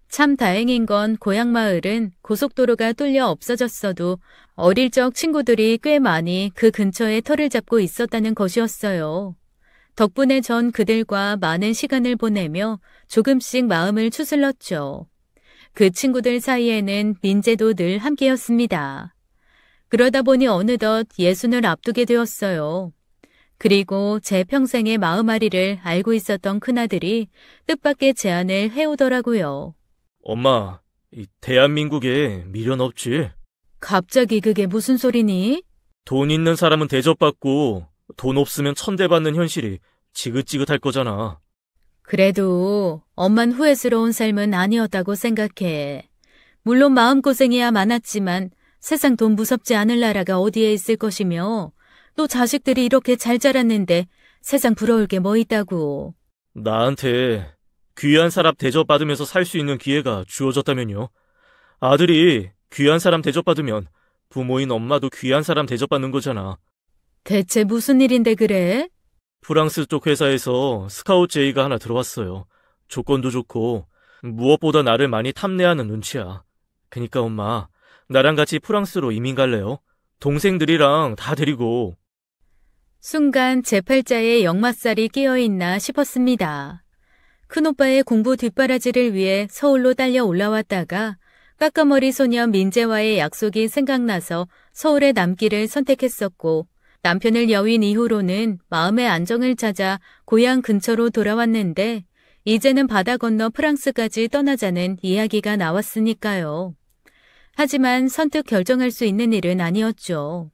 S1: 참 다행인 건 고향 마을은 고속도로가 뚫려 없어졌어도 어릴 적 친구들이 꽤 많이 그 근처에 터를 잡고 있었다는 것이었어요. 덕분에 전 그들과 많은 시간을 보내며 조금씩 마음을 추슬렀죠. 그 친구들 사이에는 민재도 늘 함께였습니다. 그러다 보니 어느덧 60을 앞두게 되었어요. 그리고 제 평생의 마음앓이를 알고 있었던 큰아들이 뜻밖의 제안을 해오더라고요.
S2: 엄마, 이 대한민국에 미련 없지?
S1: 갑자기 그게 무슨 소리니?
S2: 돈 있는 사람은 대접받고 돈 없으면 천대받는 현실이 지긋지긋할 거잖아.
S1: 그래도 엄만 후회스러운 삶은 아니었다고 생각해. 물론 마음고생이야 많았지만 세상 돈 무섭지 않을 나라가 어디에 있을 것이며 또 자식들이 이렇게 잘 자랐는데 세상 부러울 게 뭐 있다고.
S2: 나한테 귀한 사람 대접받으면서 살 수 있는 기회가 주어졌다면요. 아들이 귀한 사람 대접받으면 부모인 엄마도 귀한 사람 대접받는 거잖아.
S1: 대체 무슨 일인데 그래?
S2: 프랑스 쪽 회사에서 스카우트 제의가 하나 들어왔어요. 조건도 좋고 무엇보다 나를 많이 탐내하는 눈치야. 그니까 엄마, 나랑 같이 프랑스로 이민 갈래요? 동생들이랑 다 데리고.
S1: 순간 제 팔자에 역마살이 끼어있나 싶었습니다. 큰오빠의 공부 뒷바라지를 위해 서울로 딸려 올라왔다가 까까머리 소년 민재와의 약속이 생각나서 서울에 남기를 선택했었고 남편을 여윈 이후로는 마음의 안정을 찾아 고향 근처로 돌아왔는데 이제는 바다 건너 프랑스까지 떠나자는 이야기가 나왔으니까요. 하지만 선뜻 결정할 수 있는 일은 아니었죠.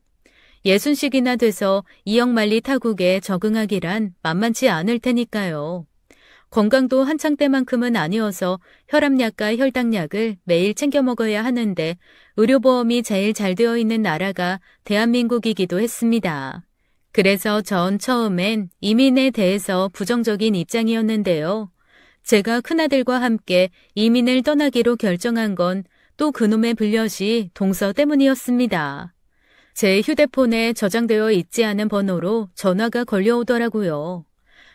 S1: 60씩이나 돼서 이역만리 타국에 적응하기란 만만치 않을 테니까요. 건강도 한창 때만큼은 아니어서 혈압약과 혈당약을 매일 챙겨 먹어야 하는데 의료보험이 제일 잘 되어 있는 나라가 대한민국이기도 했습니다. 그래서 전 처음엔 이민에 대해서 부정적인 입장이었는데요. 제가 큰아들과 함께 이민을 떠나기로 결정한 건 또 그놈의 불엿이 동서 때문이었습니다. 제 휴대폰에 저장되어 있지 않은 번호로 전화가 걸려오더라고요.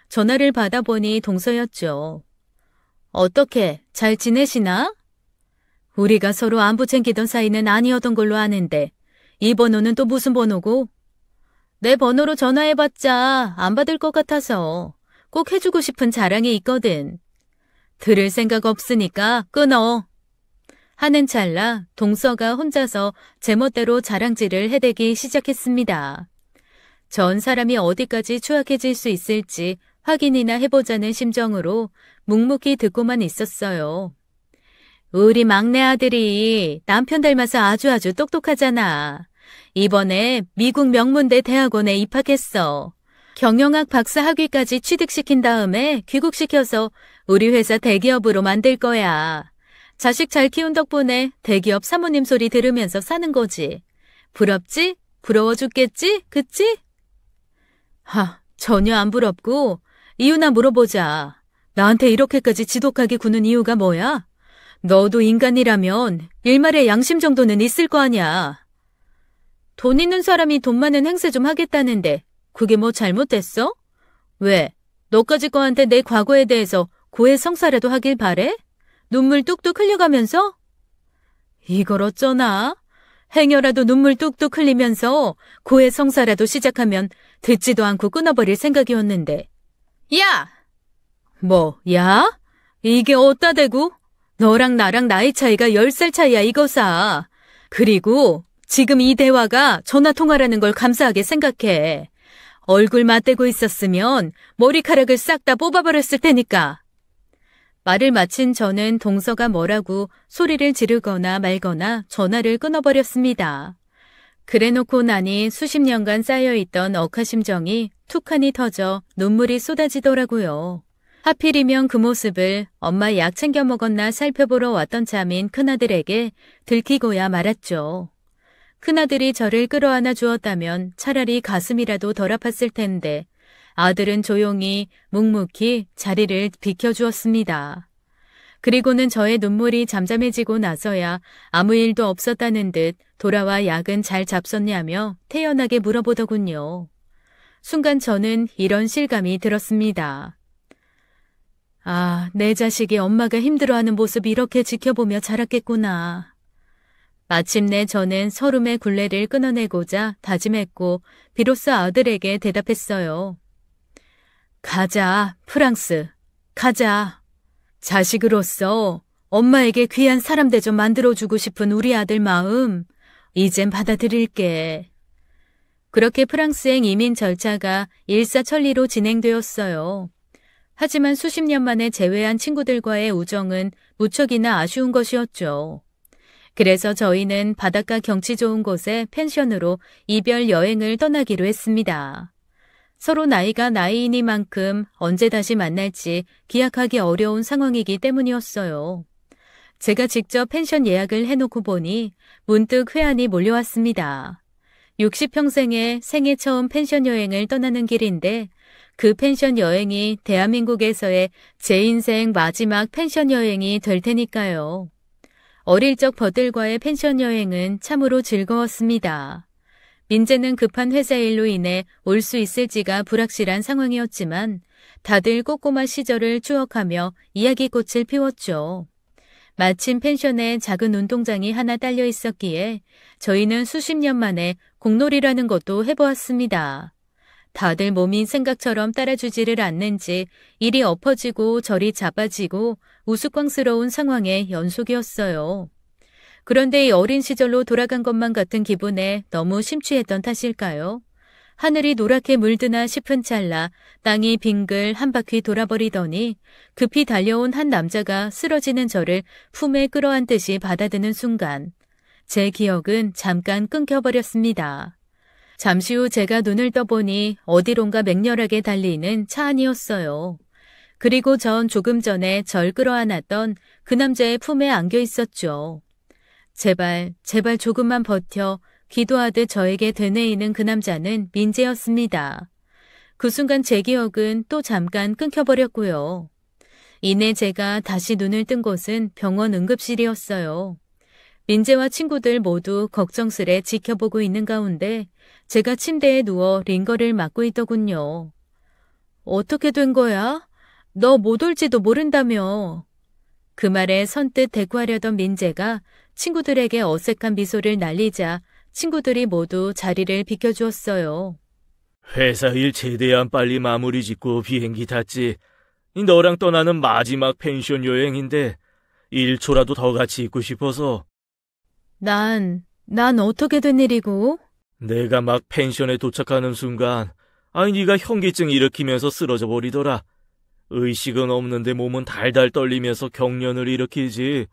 S1: 전화를 받아보니 동서였죠. 어떻게 잘 지내시나? 우리가 서로 안부 챙기던 사이는 아니었던 걸로 아는데 이 번호는 또 무슨 번호고? 내 번호로 전화해봤자 안 받을 것 같아서 꼭 해주고 싶은 자랑이 있거든. 들을 생각 없으니까 끊어. 하는 찰나 동서가 혼자서 제멋대로 자랑질을 해대기 시작했습니다. 전 사람이 어디까지 추악해질 수 있을지 확인이나 해보자는 심정으로 묵묵히 듣고만 있었어요. 우리 막내 아들이 남편 닮아서 아주 똑똑하잖아. 이번에 미국 명문대 대학원에 입학했어. 경영학 박사 학위까지 취득시킨 다음에 귀국시켜서 우리 회사 대기업으로 만들 거야. 자식 잘 키운 덕분에 대기업 사모님 소리 들으면서 사는 거지. 부럽지? 부러워 죽겠지? 그치? 전혀 안 부럽고 이유나 물어보자. 나한테 이렇게까지 지독하게 구는 이유가 뭐야? 너도 인간이라면 일말의 양심 정도는 있을 거 아니야. 돈 있는 사람이 돈 많은 행세 좀 하겠다는데 그게 뭐 잘못됐어? 왜? 너까지 거한테 내 과거에 대해서 고해성사라도 하길 바래? 눈물 뚝뚝 흘려가면서? 이걸 어쩌나? 행여라도 눈물 뚝뚝 흘리면서 고해성사라도 시작하면 듣지도 않고 끊어버릴 생각이었는데. 야! 뭐, 야? 이게 어따 대고? 너랑 나랑 나이 차이가 10살 차이야 이거사. 그리고 지금 이 대화가 전화통화라는 걸 감사하게 생각해. 얼굴 맞대고 있었으면 머리카락을 싹 다 뽑아버렸을 테니까. 말을 마친 저는 동서가 뭐라고 소리를 지르거나 말거나 전화를 끊어버렸습니다. 그래놓고 나니 수십 년간 쌓여있던 억하심정이 툭하니 터져 눈물이 쏟아지더라고요. 하필이면 그 모습을 엄마 약 챙겨 먹었나 살펴보러 왔던 참인 큰아들에게 들키고야 말았죠. 큰아들이 저를 끌어안아 주었다면 차라리 가슴이라도 덜 아팠을 텐데 아들은 조용히 묵묵히 자리를 비켜주었습니다. 그리고는 저의 눈물이 잠잠해지고 나서야 아무 일도 없었다는 듯 돌아와 약은 잘 잡섰냐며 태연하게 물어보더군요. 순간 저는 이런 실감이 들었습니다. 내 자식이 엄마가 힘들어하는 모습 이렇게 지켜보며 자랐겠구나. 마침내 저는 서름의 굴레를 끊어내고자 다짐했고 비로소 아들에게 대답했어요. 가자, 프랑스. 가자. 자식으로서 엄마에게 귀한 사람 대접 만들어주고 싶은 우리 아들 마음 이젠 받아들일게. 그렇게 프랑스행 이민 절차가 일사천리로 진행되었어요. 하지만 수십 년 만에 재회한 친구들과의 우정은 무척이나 아쉬운 것이었죠. 그래서 저희는 바닷가 경치 좋은 곳에 펜션으로 이별 여행을 떠나기로 했습니다. 서로 나이가 나이이니만큼 언제 다시 만날지 기약하기 어려운 상황이기 때문이었어요. 제가 직접 펜션 예약을 해놓고 보니 문득 회한이 몰려왔습니다. 60평생에 생애 처음 펜션 여행을 떠나는 길인데 그 펜션 여행이 대한민국에서의 제 인생 마지막 펜션 여행이 될 테니까요. 어릴 적 벗들과의 펜션 여행은 참으로 즐거웠습니다. 민재는 급한 회사 일로 인해 올 수 있을지가 불확실한 상황이었지만 다들 꼬꼬마 시절을 추억하며 이야기꽃을 피웠죠. 마침 펜션에 작은 운동장이 하나 딸려 있었기에 저희는 수십 년 만에 공놀이라는 것도 해보았습니다. 다들 몸이 생각처럼 따라주지를 않는지 이리 엎어지고 저리 자빠지고 우스꽝스러운 상황의 연속이었어요. 그런데 이 어린 시절로 돌아간 것만 같은 기분에 너무 심취했던 탓일까요? 하늘이 노랗게 물드나 싶은 찰나 땅이 빙글 한 바퀴 돌아버리더니 급히 달려온 한 남자가 쓰러지는 저를 품에 끌어안듯이 받아드는 순간 제 기억은 잠깐 끊겨버렸습니다. 잠시 후 제가 눈을 떠보니 어디론가 맹렬하게 달리는 차 안이었어요. 그리고 전 조금 전에 절 끌어안았던 그 남자의 품에 안겨 있었죠. 제발 조금만 버텨 기도하듯 저에게 되뇌이는 그 남자는 민재였습니다. 그 순간 제 기억은 또 잠깐 끊겨버렸고요. 이내 제가 다시 눈을 뜬 곳은 병원 응급실이었어요. 민재와 친구들 모두 걱정스레 지켜보고 있는 가운데 제가 침대에 누워 링거를 맞고 있더군요. 어떻게 된 거야? 너 못 올지도 모른다며. 그 말에 선뜻 대꾸하려던 민재가 친구들에게 어색한 미소를 날리자 친구들이 모두 자리를 비켜주었어요.
S2: 회사 일 최대한 빨리 마무리 짓고 비행기 탔지. 너랑 떠나는 마지막 펜션 여행인데 1초라도 더 같이 있고 싶어서.
S1: 난 어떻게 된 일이고?
S2: 내가 막 펜션에 도착하는 순간 네가 현기증 일으키면서 쓰러져 버리더라. 의식은 없는데 몸은 달달 떨리면서 경련을 일으키지.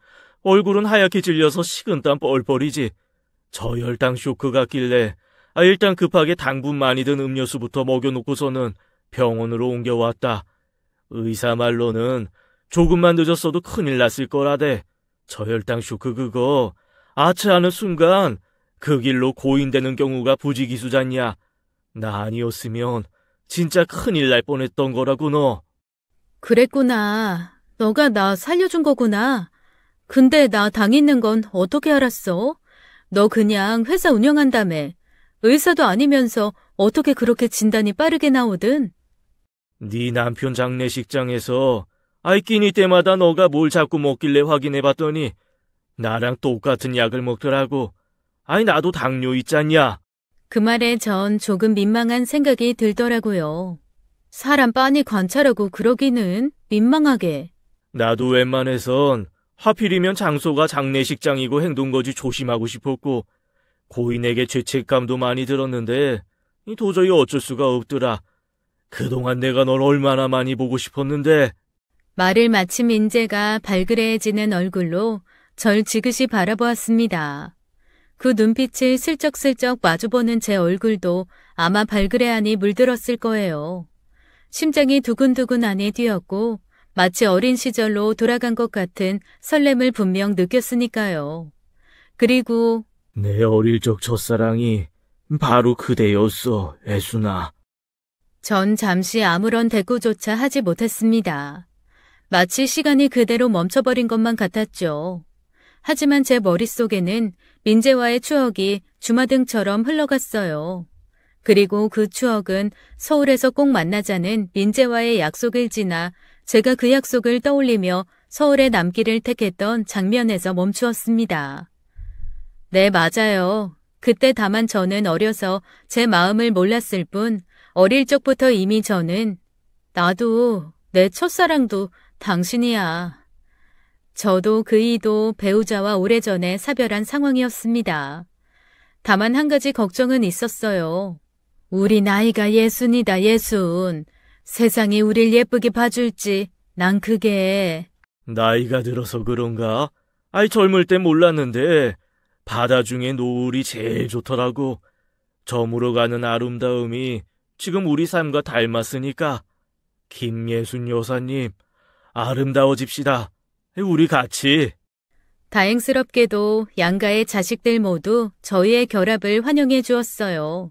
S2: 얼굴은 하얗게 질려서 식은땀 뻘뻘이지. 저혈당 쇼크 같길래 일단 급하게 당분 많이 든 음료수부터 먹여놓고서는 병원으로 옮겨왔다. 의사 말로는 조금만 늦었어도 큰일 났을 거라대. 저혈당 쇼크 그거 아차하는 순간 그 길로 고인되는 경우가 부지기수잖냐. 나 아니었으면 진짜 큰일 날 뻔했던 거라고 너.
S1: 그랬구나. 너가 나 살려준 거구나. 근데 나 당 있는 건 어떻게 알았어? 너 그냥 회사 운영한다며. 의사도 아니면서 어떻게 그렇게 진단이 빠르게 나오든?
S2: 네 남편 장례식장에서 끼니 때마다 너가 뭘 자꾸 먹길래 확인해봤더니 나랑 똑같은 약을 먹더라고. 나도 당뇨 있잖냐.
S1: 그 말에 전 조금 민망한 생각이 들더라고요. 사람 빤히 관찰하고 그러기는 민망하게.
S2: 나도 웬만해선 하필이면 장소가 장례식장이고 행동거지 조심하고 싶었고 고인에게 죄책감도 많이 들었는데 도저히 어쩔 수가 없더라. 그동안 내가 널 얼마나 많이 보고 싶었는데.
S1: 말을 마친 민재가 발그레해지는 얼굴로 절 지그시 바라보았습니다. 그 눈빛을 슬쩍슬쩍 마주보는 제 얼굴도 아마 발그레하니 물들었을 거예요. 심장이 두근두근하니 뛰었고 마치 어린 시절로 돌아간 것 같은 설렘을 분명 느꼈으니까요. 그리고
S2: 내 어릴 적 첫사랑이 바로 그대였어, 애순아.
S1: 전 잠시 아무런 대꾸조차 하지 못했습니다. 마치 시간이 그대로 멈춰버린 것만 같았죠. 하지만 제 머릿속에는 민재와의 추억이 주마등처럼 흘러갔어요. 그리고 그 추억은 서울에서 꼭 만나자는 민재와의 약속을 지나 제가 그 약속을 떠올리며 서울에 남기를 택했던 장면에서 멈추었습니다. 네, 맞아요. 그때 다만 저는 어려서 제 마음을 몰랐을 뿐 어릴 적부터 이미 저는 나도 내 첫사랑도 당신이야. 저도 그이도 배우자와 오래전에 사별한 상황이었습니다. 다만 한 가지 걱정은 있었어요. 우리 나이가 예순이다, 예순. 세상이 우릴 예쁘게 봐줄지 난 그게.
S2: 나이가 들어서 그런가? 젊을 땐 몰랐는데 바다 중에 노을이 제일 좋더라고. 저물어 가는 아름다움이 지금 우리 삶과 닮았으니까. 김예순 여사님, 아름다워집시다. 우리 같이.
S1: 다행스럽게도 양가의 자식들 모두 저희의 결합을 환영해 주었어요.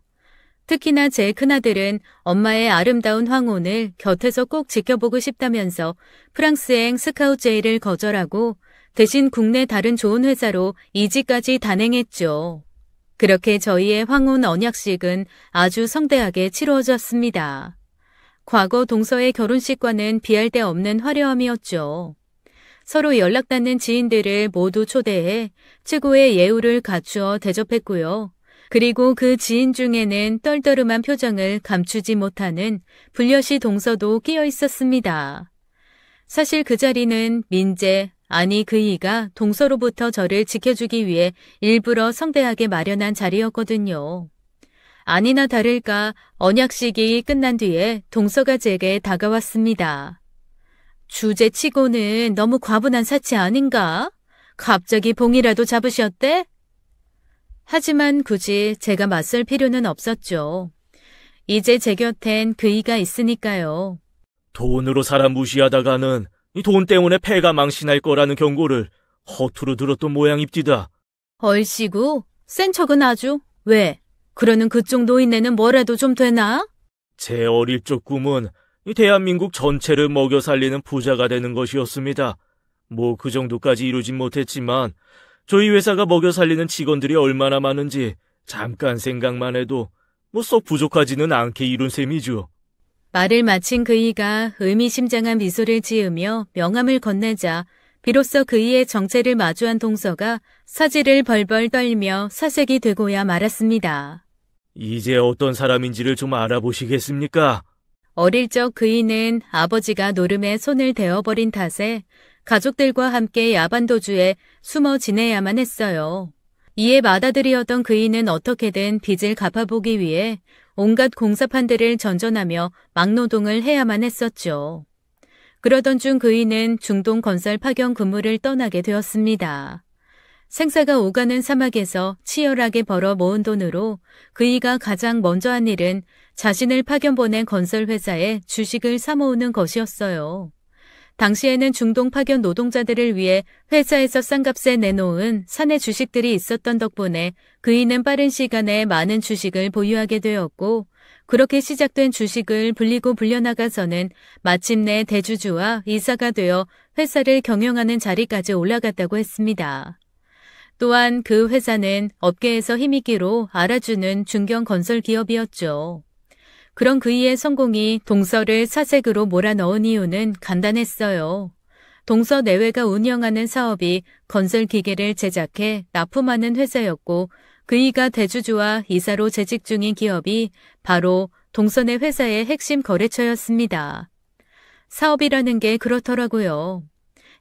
S1: 특히나 제 큰아들은 엄마의 아름다운 황혼을 곁에서 꼭 지켜보고 싶다면서 프랑스행 스카우트제의를 거절하고 대신 국내 다른 좋은 회사로 이직까지 단행했죠. 그렇게 저희의 황혼 언약식은 아주 성대하게 치루어졌습니다. 과거 동서의 결혼식과는 비할 데 없는 화려함이었죠. 서로 연락닿는 지인들을 모두 초대해 최고의 예우를 갖추어 대접했고요. 그리고 그 지인 중에는 떨떠름한 표정을 감추지 못하는 불려시 동서도 끼어 있었습니다. 사실 그 자리는 민재, 아니 그이가 동서로부터 저를 지켜주기 위해 일부러 성대하게 마련한 자리였거든요. 아니나 다를까 언약식이 끝난 뒤에 동서가 제게 다가왔습니다. 주제치고는 너무 과분한 사치 아닌가? 갑자기 봉이라도 잡으셨대? 하지만 굳이 제가 맞설 필요는 없었죠. 이제 제 곁엔 그이가 있으니까요.
S2: 돈으로 사람 무시하다가는 이 돈 때문에 패가 망신할 거라는 경고를 허투루 들었던 모양입디다.
S1: 얼씨구, 센 척은 아주. 왜? 그러는 그쪽 노인네는 뭐라도 좀 되나?
S2: 제 어릴 적 꿈은 이 대한민국 전체를 먹여 살리는 부자가 되는 것이었습니다. 뭐 그 정도까지 이루진 못했지만 저희 회사가 먹여 살리는 직원들이 얼마나 많은지 잠깐 생각만 해도 뭐 썩 부족하지는 않게 이룬 셈이죠.
S1: 말을 마친 그이가 의미심장한 미소를 지으며 명함을 건네자 비로소 그이의 정체를 마주한 동서가 사지를 벌벌 떨며 사색이 되고야 말았습니다.
S2: 이제 어떤 사람인지를 좀 알아보시겠습니까?
S1: 어릴 적 그이는 아버지가 노름에 손을 대어버린 탓에 가족들과 함께 야반도주에 숨어 지내야만 했어요. 이에 맏아들이었던 그이는 어떻게든 빚을 갚아보기 위해 온갖 공사판들을 전전하며 막노동을 해야만 했었죠. 그러던 중 그이는 중동 건설 파견 근무를 떠나게 되었습니다. 생사가 오가는 사막에서 치열하게 벌어 모은 돈으로 그이가 가장 먼저 한 일은 자신을 파견 보낸 건설회사에 주식을 사모으는 것이었어요. 당시에는 중동 파견 노동자들을 위해 회사에서 싼값에 내놓은 사내 주식들이 있었던 덕분에 그이는 빠른 시간에 많은 주식을 보유하게 되었고, 그렇게 시작된 주식을 불리고 불려나가서는 마침내 대주주와 이사가 되어 회사를 경영하는 자리까지 올라갔다고 했습니다. 또한 그 회사는 업계에서 힘있기로 알아주는 중견 건설 기업이었죠. 그런 그이의 성공이 동서를 사색으로 몰아넣은 이유는 간단했어요. 동서 내외가 운영하는 사업이 건설 기계를 제작해 납품하는 회사였고, 그이가 대주주와 이사로 재직 중인 기업이 바로 동서내 회사의 핵심 거래처였습니다. 사업이라는 게 그렇더라고요.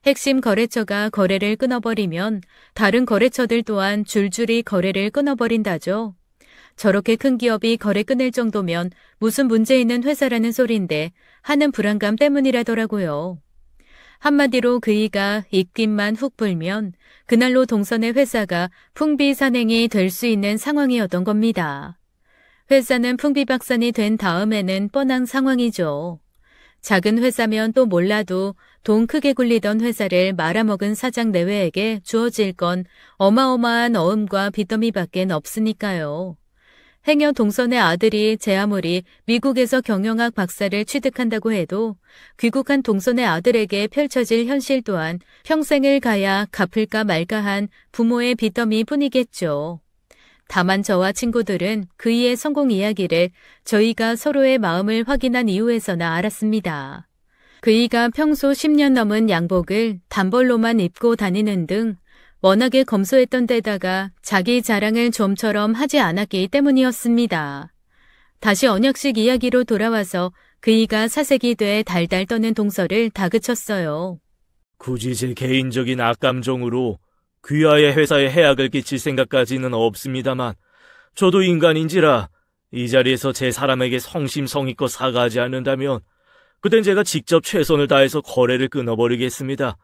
S1: 핵심 거래처가 거래를 끊어버리면 다른 거래처들 또한 줄줄이 거래를 끊어버린다죠. 저렇게 큰 기업이 거래 끊을 정도면 무슨 문제 있는 회사라는 소린데 하는 불안감 때문이라더라고요. 한마디로 그이가 입김만 훅 불면 그날로 동선의 회사가 풍비산행이 될 수 있는 상황이었던 겁니다. 회사는 풍비박산이 된 다음에는 뻔한 상황이죠. 작은 회사면 또 몰라도 돈 크게 굴리던 회사를 말아먹은 사장 내외에게 주어질 건 어마어마한 어음과 빚더미밖엔 없으니까요. 행여 동선의 아들이 제 아무리 미국에서 경영학 박사를 취득한다고 해도 귀국한 동선의 아들에게 펼쳐질 현실 또한 평생을 가야 갚을까 말까한 부모의 빚더미 뿐이겠죠. 다만 저와 친구들은 그이의 성공 이야기를 저희가 서로의 마음을 확인한 이후에서나 알았습니다. 그이가 평소 10년 넘은 양복을 단벌로만 입고 다니는 등 워낙에 검소했던 데다가 자기 자랑을 좀처럼 하지 않았기 때문이었습니다. 다시 언약식 이야기로 돌아와서 그이가 사색이 돼 달달 떠는 동서를 다그쳤어요.
S2: 굳이 제 개인적인 악감정으로 귀하의 회사에 해악을 끼칠 생각까지는 없습니다만, 저도 인간인지라 이 자리에서 제 사람에게 성심성의껏 사과하지 않는다면 그땐 제가 직접 최선을 다해서 거래를 끊어버리겠습니다.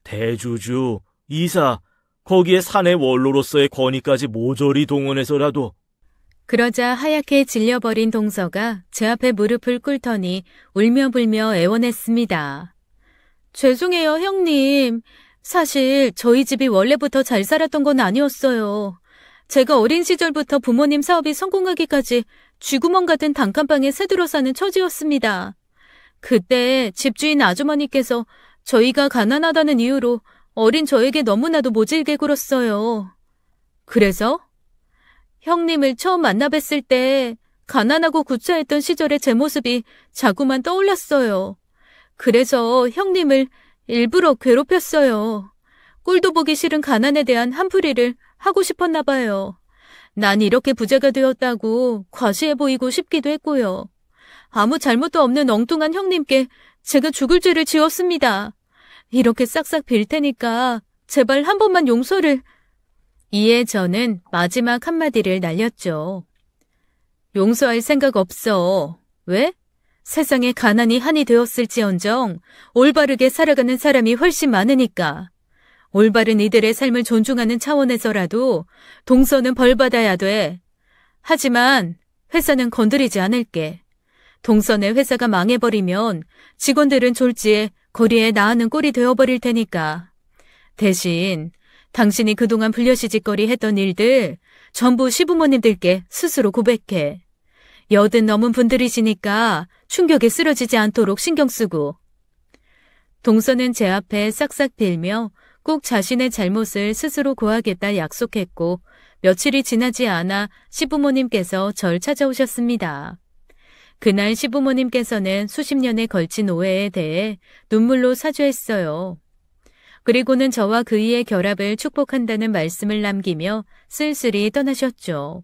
S2: 대주주, 이사, 거기에 사내 원로로서의 권위까지 모조리 동원해서라도.
S1: 그러자 하얗게 질려버린 동서가 제 앞에 무릎을 꿇더니 울며불며 애원했습니다. 죄송해요, 형님. 사실 저희 집이 원래부터 잘 살았던 건 아니었어요. 제가 어린 시절부터 부모님 사업이 성공하기까지 쥐구멍 같은 단칸방에 새들어 사는 처지였습니다. 그때 집주인 아주머니께서 저희가 가난하다는 이유로 어린 저에게 너무나도 모질게 굴었어요. 그래서? 형님을 처음 만나 뵀을 때 가난하고 구차했던 시절의 제 모습이 자꾸만 떠올랐어요. 그래서 형님을 일부러 괴롭혔어요. 꼴도 보기 싫은 가난에 대한 한풀이를 하고 싶었나 봐요. 난 이렇게 부자가 되었다고 과시해 보이고 싶기도 했고요. 아무 잘못도 없는 엉뚱한 형님께 제가 죽을 죄를 지었습니다. 이렇게 싹싹 빌 테니까 제발 한 번만 용서를. 이에 저는 마지막 한마디를 날렸죠. 용서할 생각 없어. 왜? 세상에 가난이 한이 되었을지언정 올바르게 살아가는 사람이 훨씬 많으니까. 올바른 이들의 삶을 존중하는 차원에서라도 동서는 벌받아야 돼. 하지만 회사는 건드리지 않을게. 동서의 회사가 망해버리면 직원들은 졸지에 거리에 나하는 꼴이 되어버릴 테니까. 대신 당신이 그동안 불려시집거리 했던 일들 전부 시부모님들께 스스로 고백해. 여든 넘은 분들이시니까 충격에 쓰러지지 않도록 신경 쓰고. 동서는 제 앞에 싹싹 빌며 꼭 자신의 잘못을 스스로 고하겠다 약속했고, 며칠이 지나지 않아 시부모님께서 절 찾아오셨습니다. 그날 시부모님께서는 수십 년에 걸친 오해에 대해 눈물로 사죄했어요. 그리고는 저와 그이의 결합을 축복한다는 말씀을 남기며 쓸쓸히 떠나셨죠.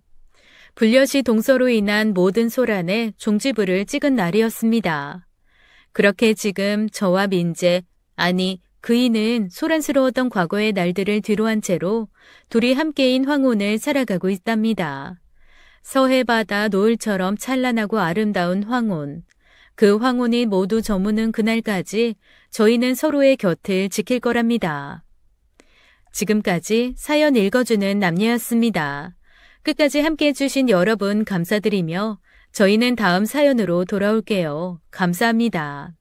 S1: 불려시 동서로 인한 모든 소란에 종지부를 찍은 날이었습니다. 그렇게 지금 저와 민재, 아니 그이는 소란스러웠던 과거의 날들을 뒤로한 채로 둘이 함께인 황혼을 살아가고 있답니다. 서해바다 노을처럼 찬란하고 아름다운 황혼. 그 황혼이 모두 저무는 그날까지 저희는 서로의 곁을 지킬 거랍니다. 지금까지 사연 읽어주는 남녀였습니다. 끝까지 함께 해주신 여러분 감사드리며 저희는 다음 사연으로 돌아올게요. 감사합니다.